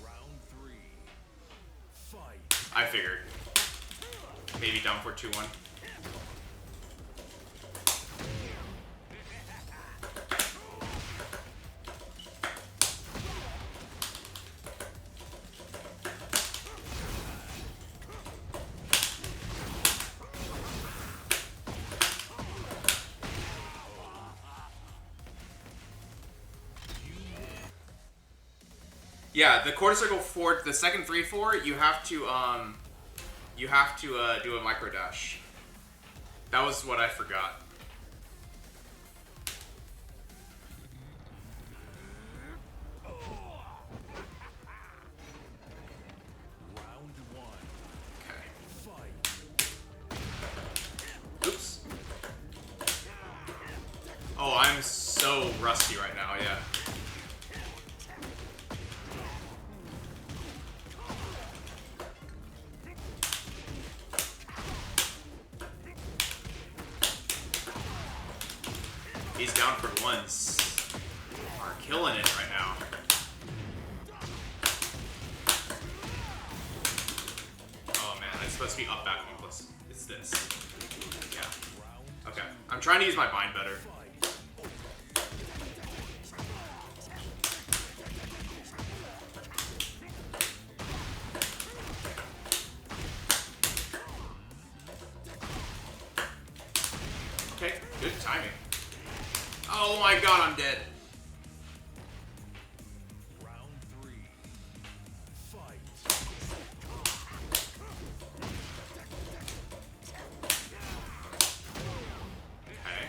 Round 3. Fight. I figured. Maybe down for 2-1. Yeah, the quarter circle forward, the second 3-4, you have to do a micro dash. That was what I forgot. Round 1. Okay. Fight. Oops. Oh, I'm so rusty right now, yeah. These down for ones are killing it right now. Oh man, it's supposed to be up back one plus. It's this. Yeah. Okay. I'm trying to use my bind better. Okay, good timing. Oh my god, I'm dead. Round 3. Fight. Okay.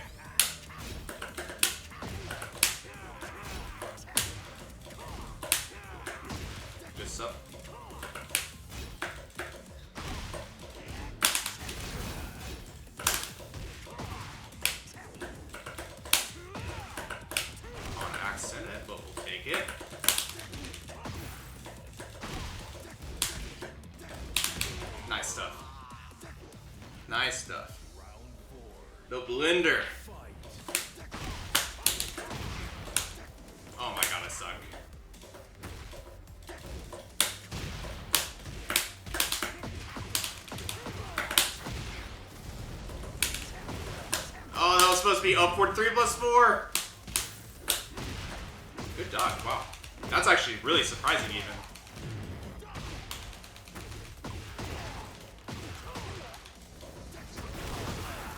it. Nice stuff. Nice stuff. The blender. Oh my god, I suck. Oh, that was supposed to be upward 3+4. Good dodge, wow. That's actually really surprising even.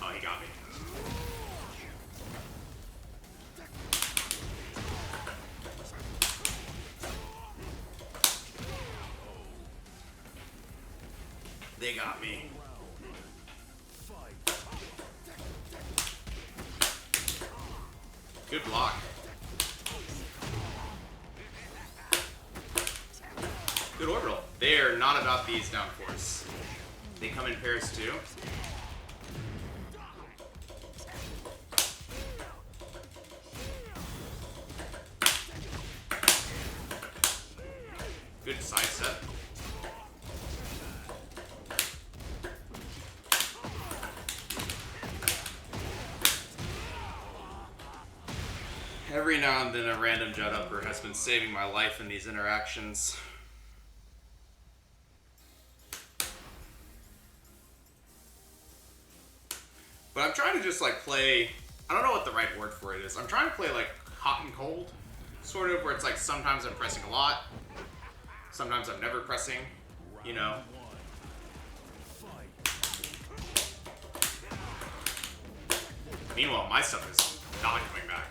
Oh, he got me. They got me. Good block. Good orbital. They're not about these down fours. They come in pairs too. Good side step. Every now and then a random jet upper has been saving my life in these interactions. But I'm trying to just like play, I don't know what the right word for it is. I'm trying to play like hot and cold, sort of, where it's like sometimes I'm pressing a lot, sometimes I'm never pressing, you know. Meanwhile, my stuff is not coming back.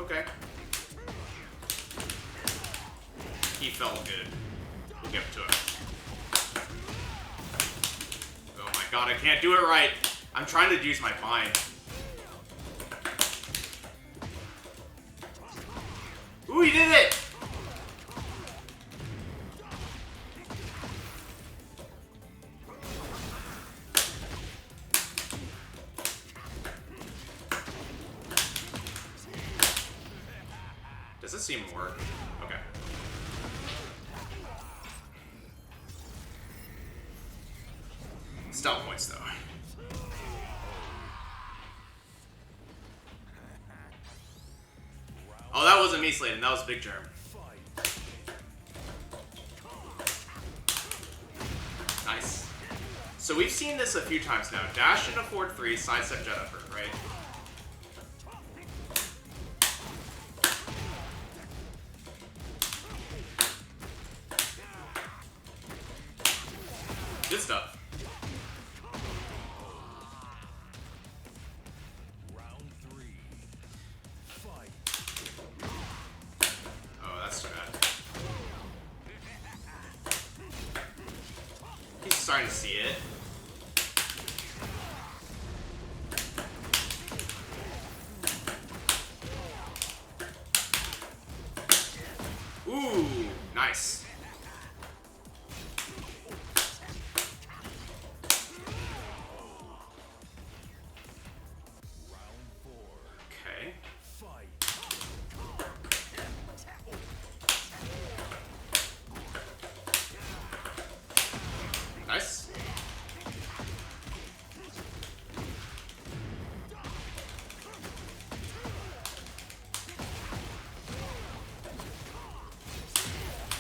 Okay. He felt good. We'll give it to him. Oh my god, I can't do it right. I'm trying to use my bind. Ooh, he did it! Does this seem to work? Okay. Stop points though. Oh, that wasn't me, Sladen. That was Big Germ. Nice. So we've seen this a few times now. Dash into forward 3, sidestep jet upper, right? Good stuff. Round 3. Fight. Oh, that's too bad. He's starting to see it. Ooh, nice. Round 4. Okay. Fight. Nice.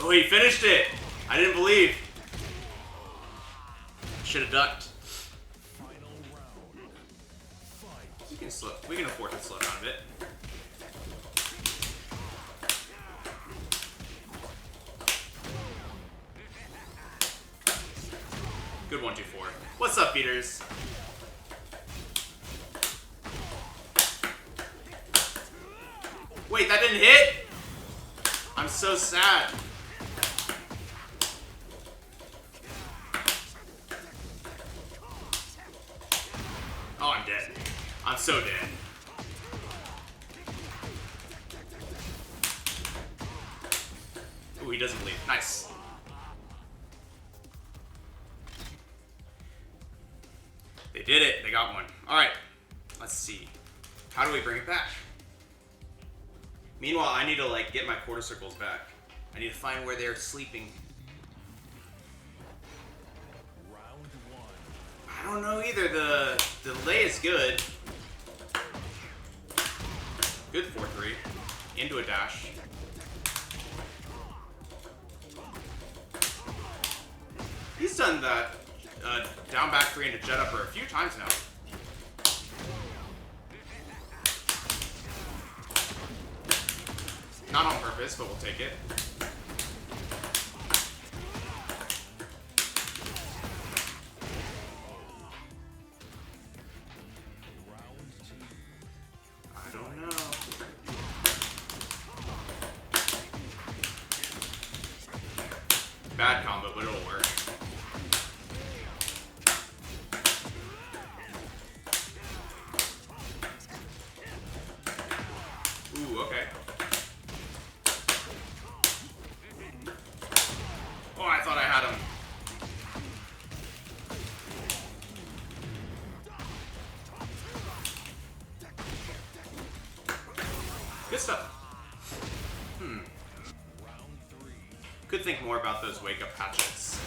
Oh, he finished it. I didn't believe. Should have ducked. Final round. Fight. We can afford to slow down a bit. Good 1, 2, 4. What's up, beaters? Wait, that didn't hit? I'm so sad. Oh, I'm dead. I'm so dead. Ooh, he doesn't leave. Nice. They did it. They got one. All right. Let's see. How do we bring it back? Meanwhile, I need to like get my quarter circles back. I need to find where they're sleeping. Round one. I don't know either. The delay is good. Good 4-3. Into a dash. He's done that down back 3 into jet upper a few times now. Not on purpose, but we'll take it. Round two. I don't know. Bad combo, but it'll work. Ooh, okay. Oh, I thought I had him. Good stuff. Round three. Could think more about those wake-up hatchets.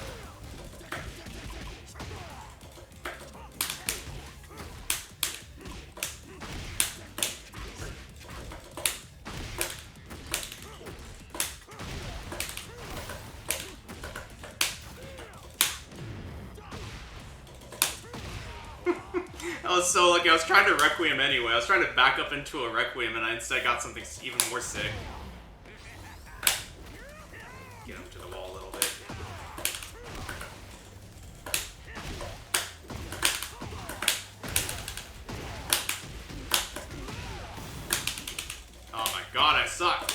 I was so lucky. I was trying to Requiem anyway. I was trying to back up into a Requiem, and I instead got something even more sick. Get him to the wall a little bit. Oh my god, I suck.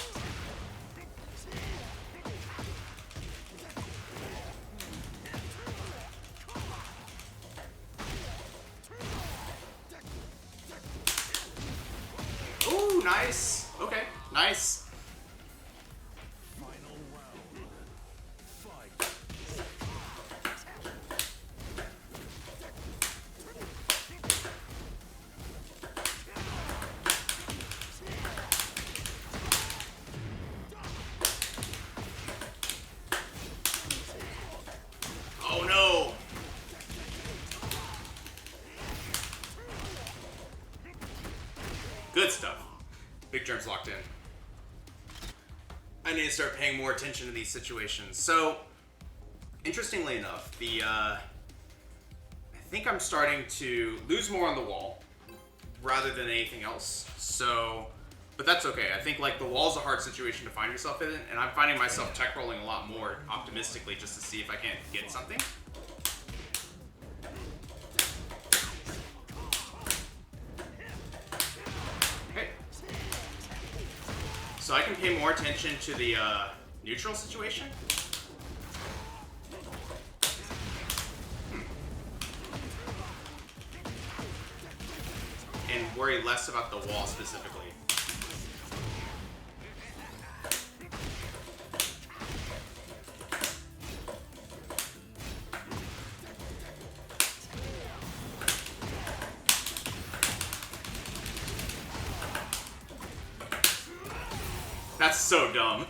Ooh, nice. Okay, nice. Final round. Fight. Oh no. Good stuff. Big Germ's locked in. I need to start paying more attention to these situations. So, interestingly enough, I think I'm starting to lose more on the wall rather than anything else. So, but that's okay. I think like the wall's a hard situation to find yourself in, and I'm finding myself tech rolling a lot more optimistically just to see if I can't get something. Okay. So I can pay more attention to the neutral situation. And worry less about the wall specifically. That's so dumb.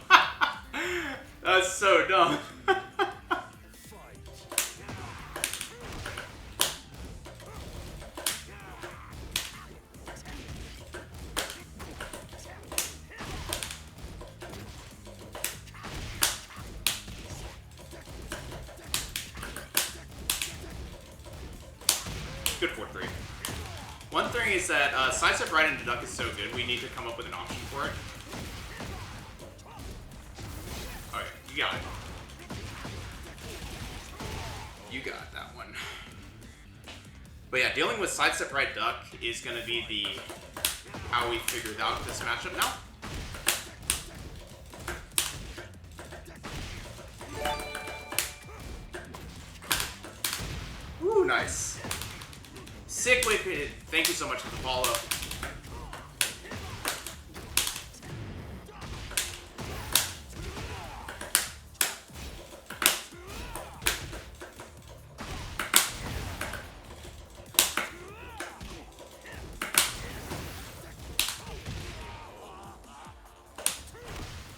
That's so dumb. Fight. Good 4-3. One thing is that sidestep right into duck is so good, we need to come up with an option for it. Alright, you got it. You got that one. But yeah, dealing with sidestep right duck is going to be the how we figured out this matchup now. Ooh, nice. Sick way pitted. Thank you so much for the follow.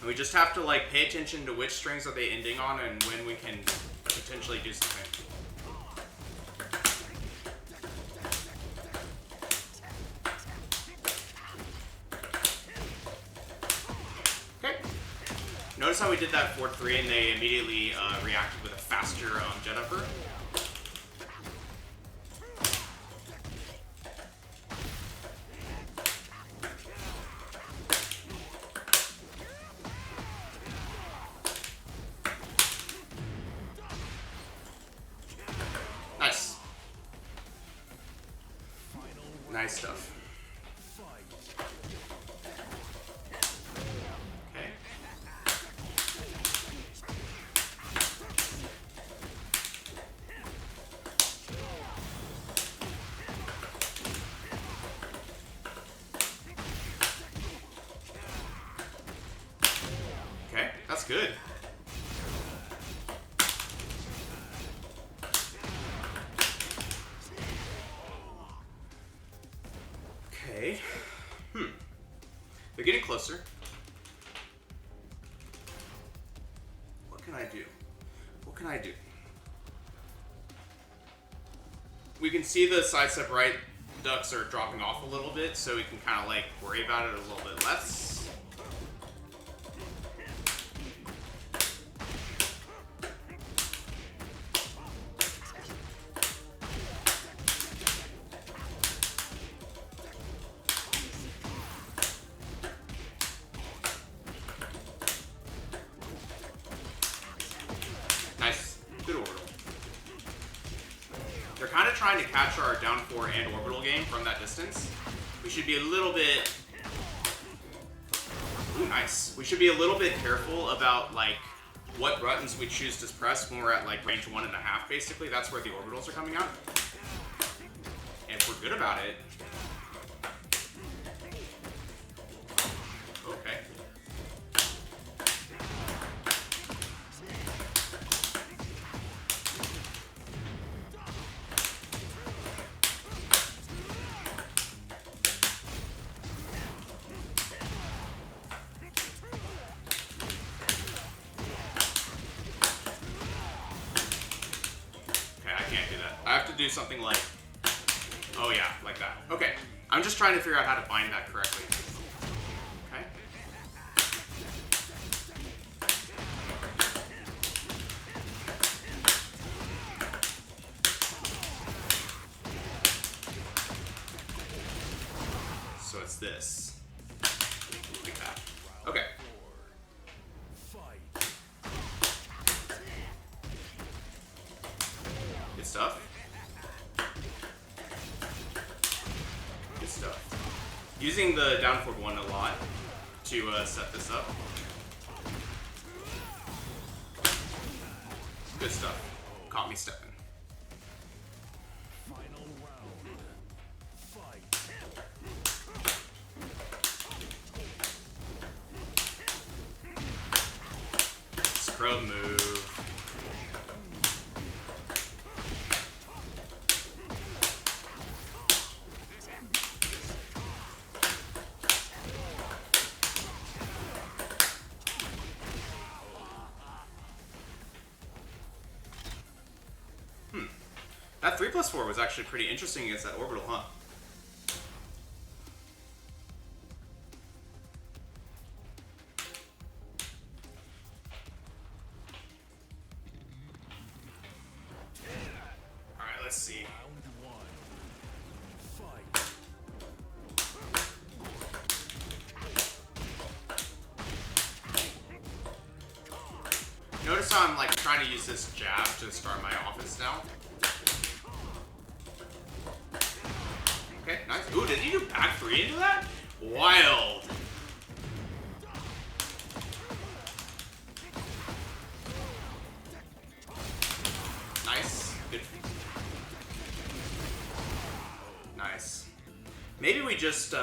We just have to like pay attention to which strings are they ending on and when we can potentially do something. Okay. Notice how we did that 4-3 and they immediately reacted with a faster jet upper. Nice. Nice stuff. Okay. Okay, that's good. Okay. They're getting closer. What can I do? What can I do? We can see the side step right ducks are dropping off a little bit, so we can kind of like worry about it a little bit less. Nice. Good orbital. They're kind of trying to capture our down 4 and orbital game from that distance. We should be a little bit... Ooh, nice. We should be a little bit careful about, like, what buttons we choose to press when we're at, like, range 1.5, basically. That's where the orbitals are coming out. And if we're good about it... Okay. I have to do something like, oh yeah, like that. Okay, I'm just trying to figure out how to bind that correctly. Okay. So it's this. Like that. Okay. Good stuff. Good stuff. Using the down forward 1 a lot to set this up. Good stuff. Caught me stepping. Final round. Fight. Scrub move. That 3+4 was actually pretty interesting against that orbital, huh? Alright, let's see. Round 1. Fight. Notice how I'm like trying to use this jab to start my offense now. Okay, nice. Ooh, did he do back 3 into that? Wild. Nice. Good. Nice. Maybe we just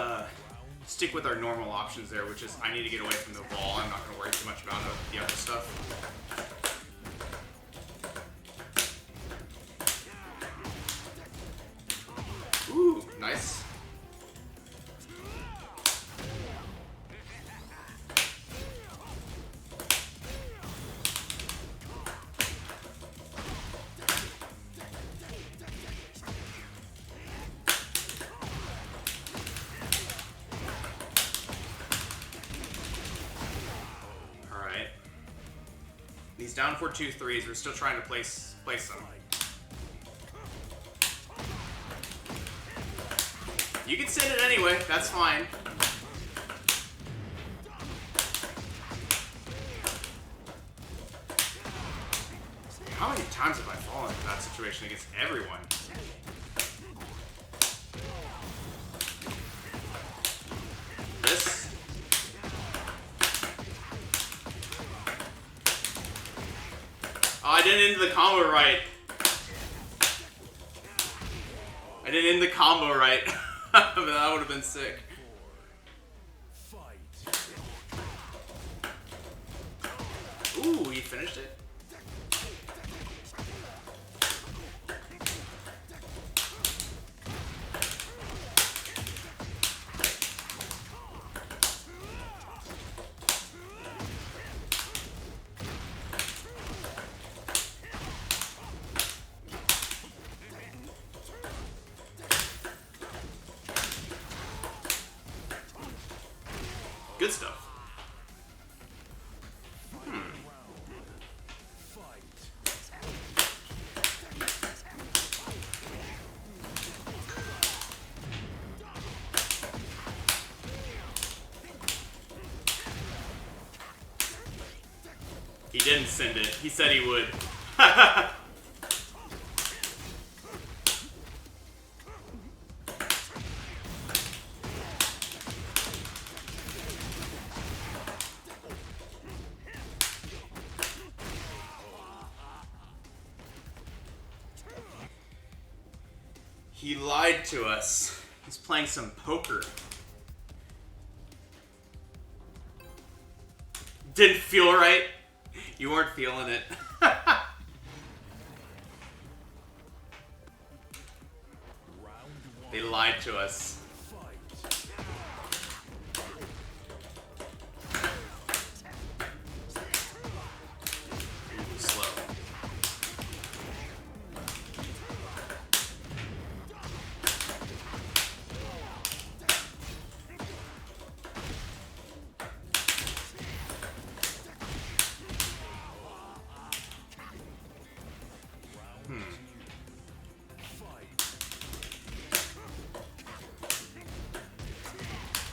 stick with our normal options there, which is I need to get away from the ball. I'm not going to worry too much about the other stuff. Ooh, nice. down for 2 threes. We're still trying to place them. You can send it anyway. That's fine. How many times have I fallen into that situation against everyone? This. Oh, I didn't end the combo right. I didn't end the combo right. But that would have been sick. Ooh, he finished it? Good stuff. He didn't send it. He said he would. He lied to us. He's playing some poker. Didn't feel right. You weren't feeling it. They lied to us. Ooh, slow.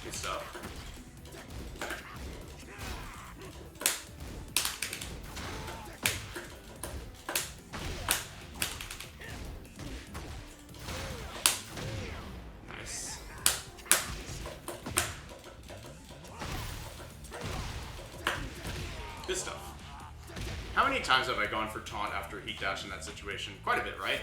Good stuff. Nice. Good stuff. How many times have I gone for taunt after heat dash in that situation? Quite a bit, right?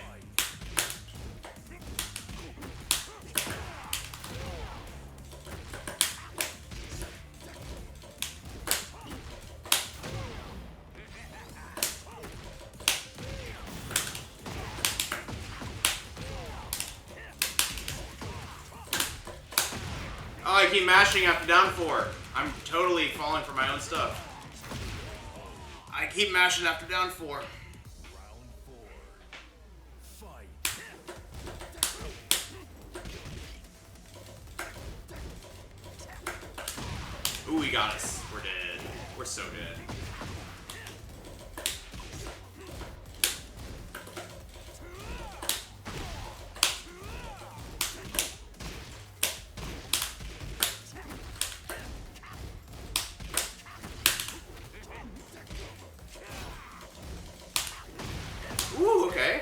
Oh, I keep mashing after down 4. I'm totally falling for my own stuff. I keep mashing after down 4. Ooh, he got us. We're dead. We're so dead. Ooh, okay.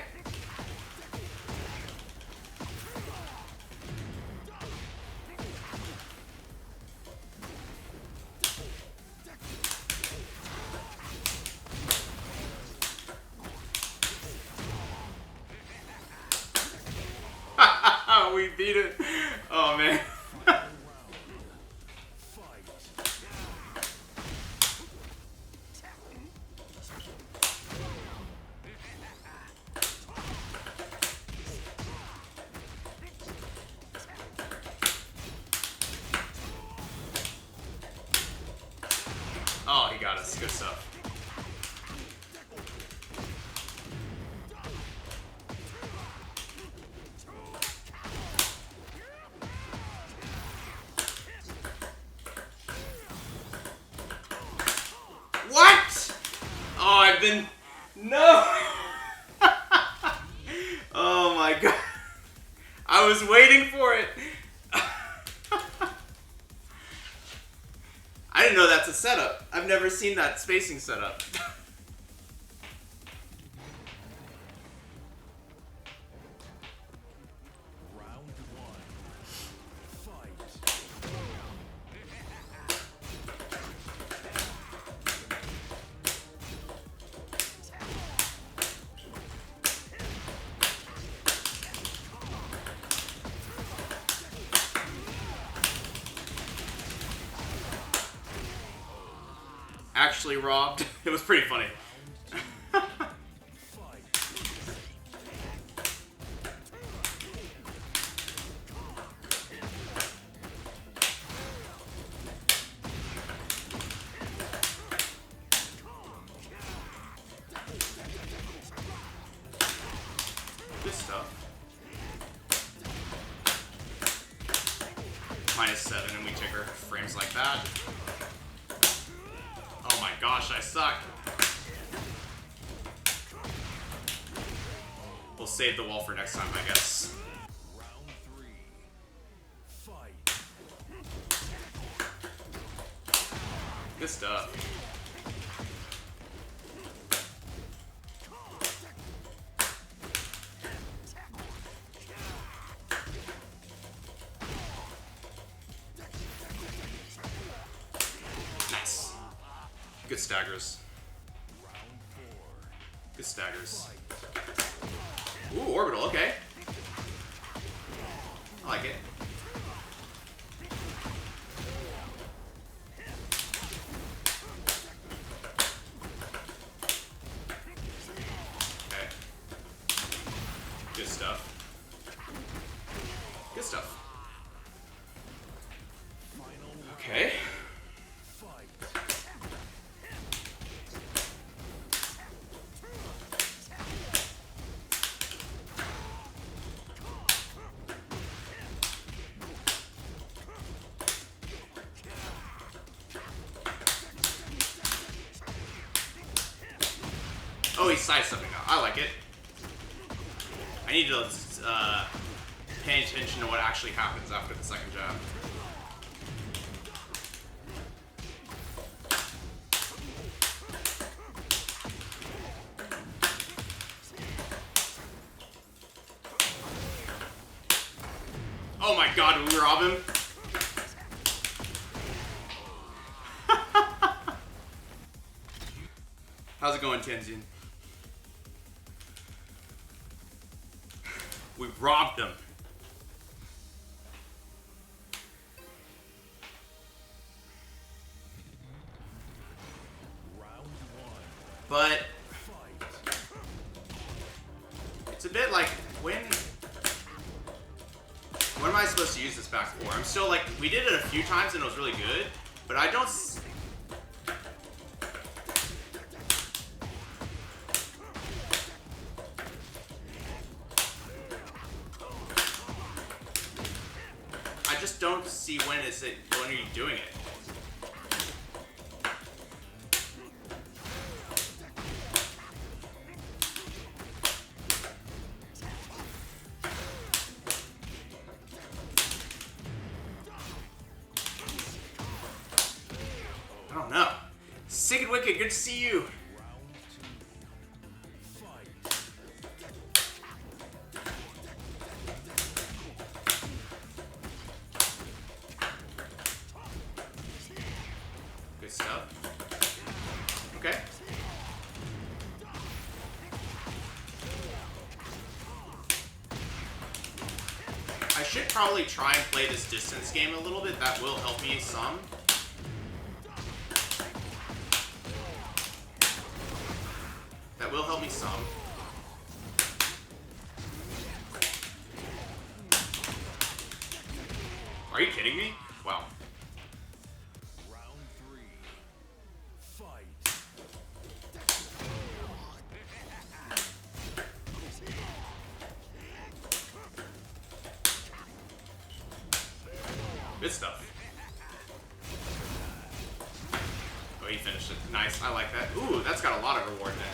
We beat it. Oh, man. Oh, he got us. Good stuff. What? Oh, I've been... No! Oh my god. I was waiting for it. I didn't know that's a setup. I've never seen that spacing setup. Round one. Fight. Actually robbed. It was pretty funny. Fight. Good stuff. -7 and we take our frames like that. Oh my gosh, I suck. We'll save the wall for next time, I guess. Round three. Fight. Good stuff. Nice. Good staggers. Round four. Good staggers. Fight. Ooh, orbital, okay. I like it. Okay. Good stuff. Good stuff. Final round. Okay. Fight. Oh, he's sidestepping now. I like it. I need to pay attention to what actually happens after the second jab. Oh my god, did we rob him? How's it going, Tenzin? We robbed him. Round one. But Fight. it's a bit like, when am I supposed to use this back for? I'm still like, we did it a few times and it was really good, but I don't... I just don't see when are you doing it? I don't know. Sick and Wicked, good to see you. Round two. Fight. Good stuff. Okay. I should probably try and play this distance game a little bit. That will help me some. That will help me some. Are you kidding me? Wow. Round three. Fight. Good stuff. Oh, he finished it. Nice. I like that. Ooh, that's got a lot of reward there.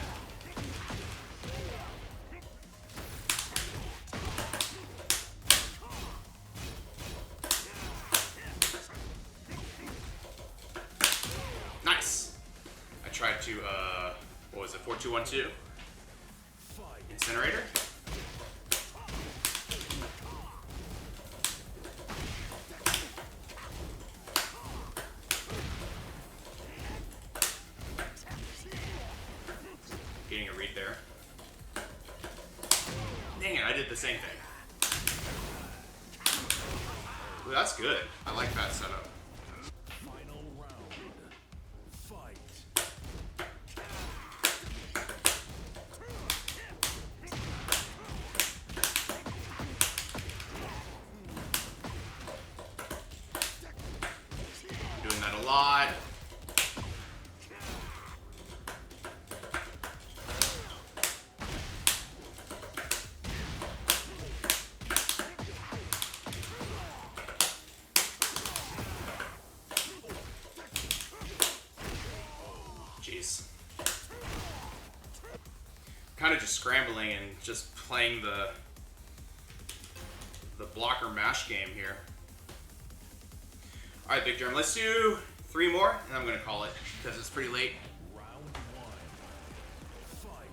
Nice. I tried to, what was it? 4-2-1-2? Incinerator? Getting a read there. Dang it, I did the same thing. Ooh, that's good. I like that setup. Final round. Fight. Doing that a lot. Jeez. Kind of just scrambling and just playing the blocker mash game here. All right, Big Germ, let's do 3 more, and I'm gonna call it because it's pretty late. Round 1. Fight.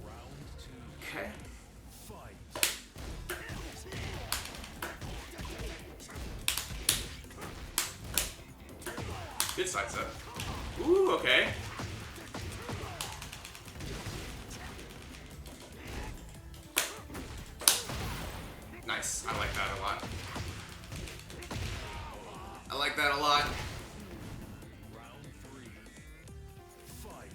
Round 2. Okay. Fight. Good side set. Ooh, okay. Nice. I like that a lot. I like that a lot. Round 3. Fight.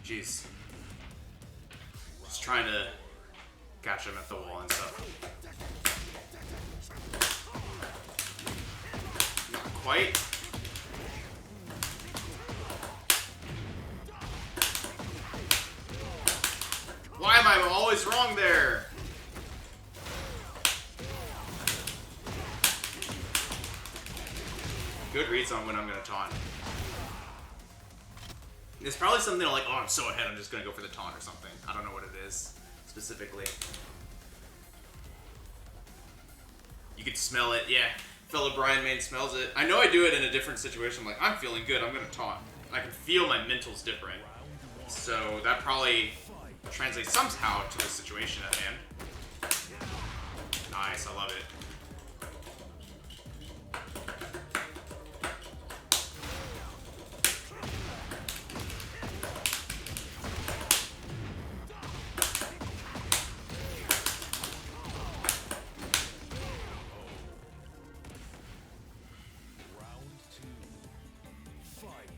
Jeez. Just trying to catch him at the wall and stuff. Not quite. Why am I always wrong there? Good reads on when I'm gonna taunt. It's probably something like, oh, I'm so ahead, I'm just gonna go for the taunt or something. I don't know what it is specifically. You could smell it, yeah. Fellow Bryan main smells it. I know I do it in a different situation. I'm like, I'm feeling good, I'm gonna taunt. I can feel my mental's different. So that probably translates somehow to the situation at hand. Nice, I love it. Round 2. Fight.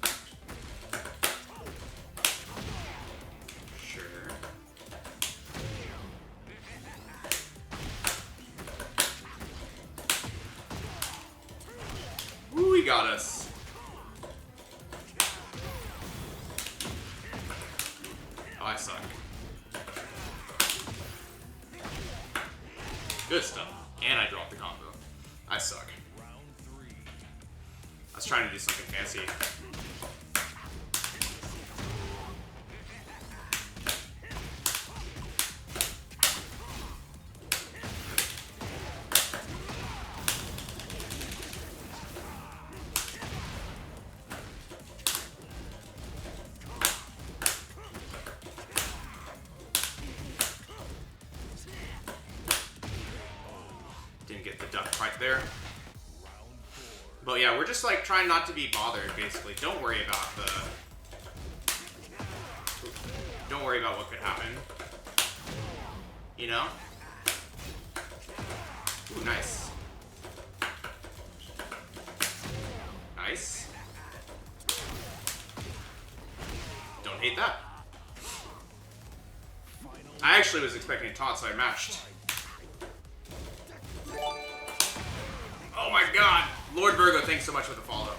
Sure. Ooh, he got us. Oh, I suck. Good stuff. And I dropped the combo. I suck. Round 3. I was trying to do something fancy. Didn't get the duck quite right there. But yeah, we're just like trying not to be bothered, basically. Don't worry about what could happen. You know? Ooh, nice. Nice. Don't hate that. I actually was expecting a taunt, so I matched. Oh my god! Lord Virgo, thanks so much for the follow.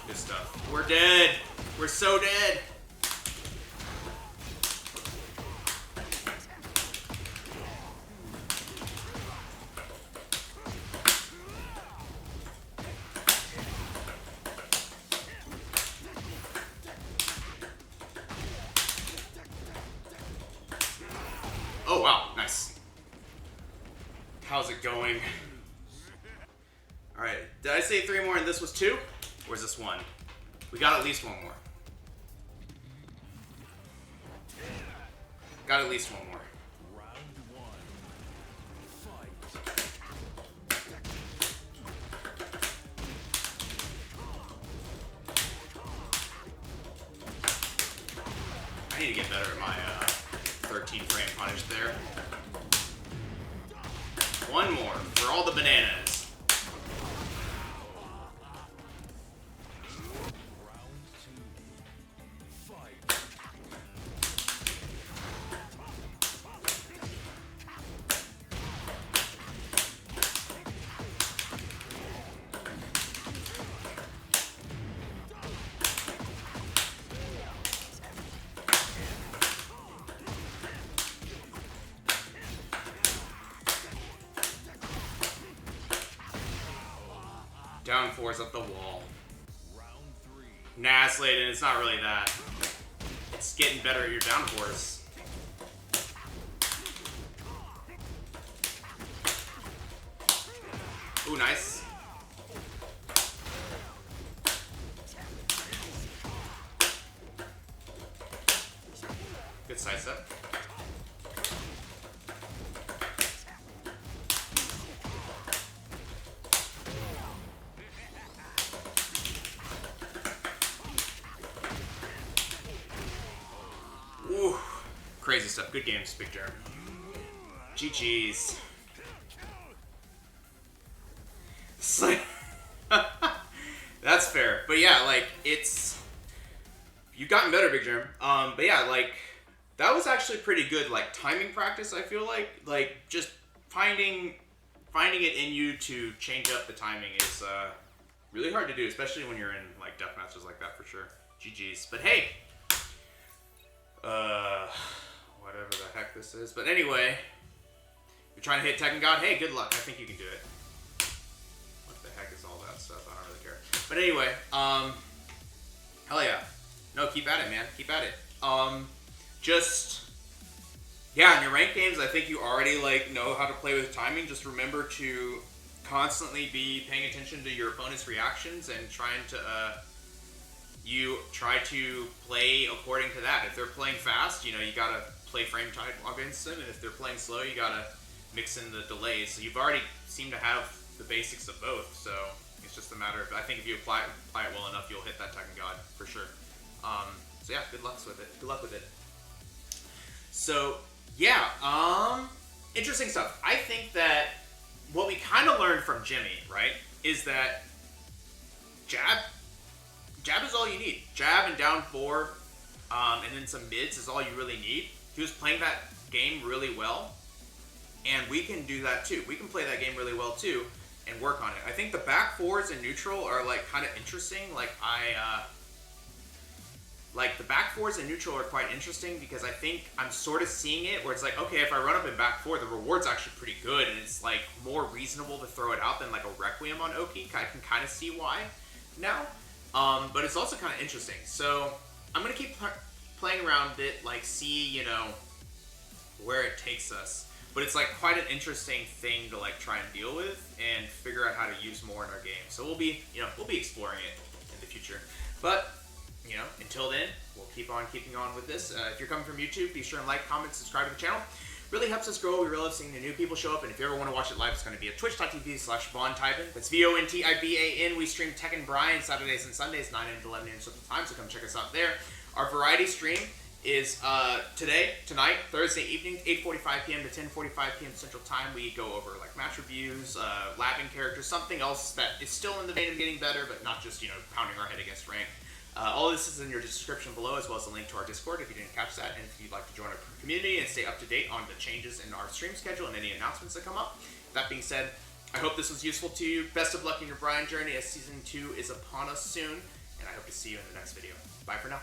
Good stuff. We're dead! We're so dead! Oh wow, nice. How's it going? Alright, did I say 3 more and this was 2? Or is this 1? We got at least 1 more. Got at least 1 more. Round 1. Fight. I need to get better at my 13 frame punish there. 1 more for all the bananas. Round 2. Fight. Down 4's up the wall. Round 3. Nah, Sladen, it's not really that. It's getting better at your down 4s. Ooh, nice. Good side step. Ooh, crazy stuff. Good games, Big Jerm. GG's. It's like that's fair, but yeah, like it's you've gotten better, Big Germ. But yeah, like that was actually pretty good, like timing practice. I feel like just finding it in you to change up the timing is really hard to do, especially when you're in like death matches like that for sure. GG's. But hey, whatever the heck this is. But anyway, you're trying to hit Tekken God. Hey, good luck. I think you can do it. What the heck is all that stuff? I don't really care. But anyway, hell yeah. No, keep at it, man. Keep at it. Just, yeah, in your ranked games, I think you already, like, know how to play with timing. Just remember to constantly be paying attention to your opponent's reactions and trying to, you try to play according to that. If they're playing fast, you know, you gotta play frame time against them, and if they're playing slow, you gotta mix in the delays. So you've already seem to have the basics of both, so it's just a matter of, I think if you apply it well enough, you'll hit that Tekken God for sure. So yeah, good luck with it. Good luck with it. So yeah, interesting stuff. I think that what we kind of learned from Jimmy, right, is that jab is all you need. Jab and down 4, and then some mids is all you really need. He was playing that game really well, and we can do that too. We can play that game really well too and work on it. I think the back 4s in neutral are like kind of interesting. Like the back 4s in neutral are quite interesting because I think I'm sort of seeing it where it's like, okay, if I run up in back 4, the reward's actually pretty good, and it's like more reasonable to throw it out than like a Requiem on Oki. I can kind of see why now. But it's also kind of interesting. So I'm going to keep playing around with it, like see, you know, where it takes us. But it's like quite an interesting thing to like try and deal with and figure out how to use more in our game. So we'll be exploring it in the future. But you know, until then, we'll keep on keeping on with this. If you're coming from YouTube, be sure and like, comment, subscribe to the channel. Really helps us grow. We really love seeing the new people show up. And if you ever want to watch it live, it's going to be at twitch.tv/VonTyban. That's VonTiban. We stream Tekken Bryan Saturdays and Sundays, 9 a.m. to 11 a.m. Central Time, so come check us out there. Our variety stream is tonight, Thursday evening, 8:45 p.m. to 10:45 p.m. Central Time. We go over like match reviews, labbing characters, something else that is still in the vein of getting better, but not just, you know, pounding our head against rank. All this is in your description below, as well as a link to our Discord if you didn't catch that, and if you'd like to join our community and stay up to date on the changes in our stream schedule and any announcements that come up. That being said, I hope this was useful to you. Best of luck in your Bryan journey as Season 2 is upon us soon, and I hope to see you in the next video. Bye for now.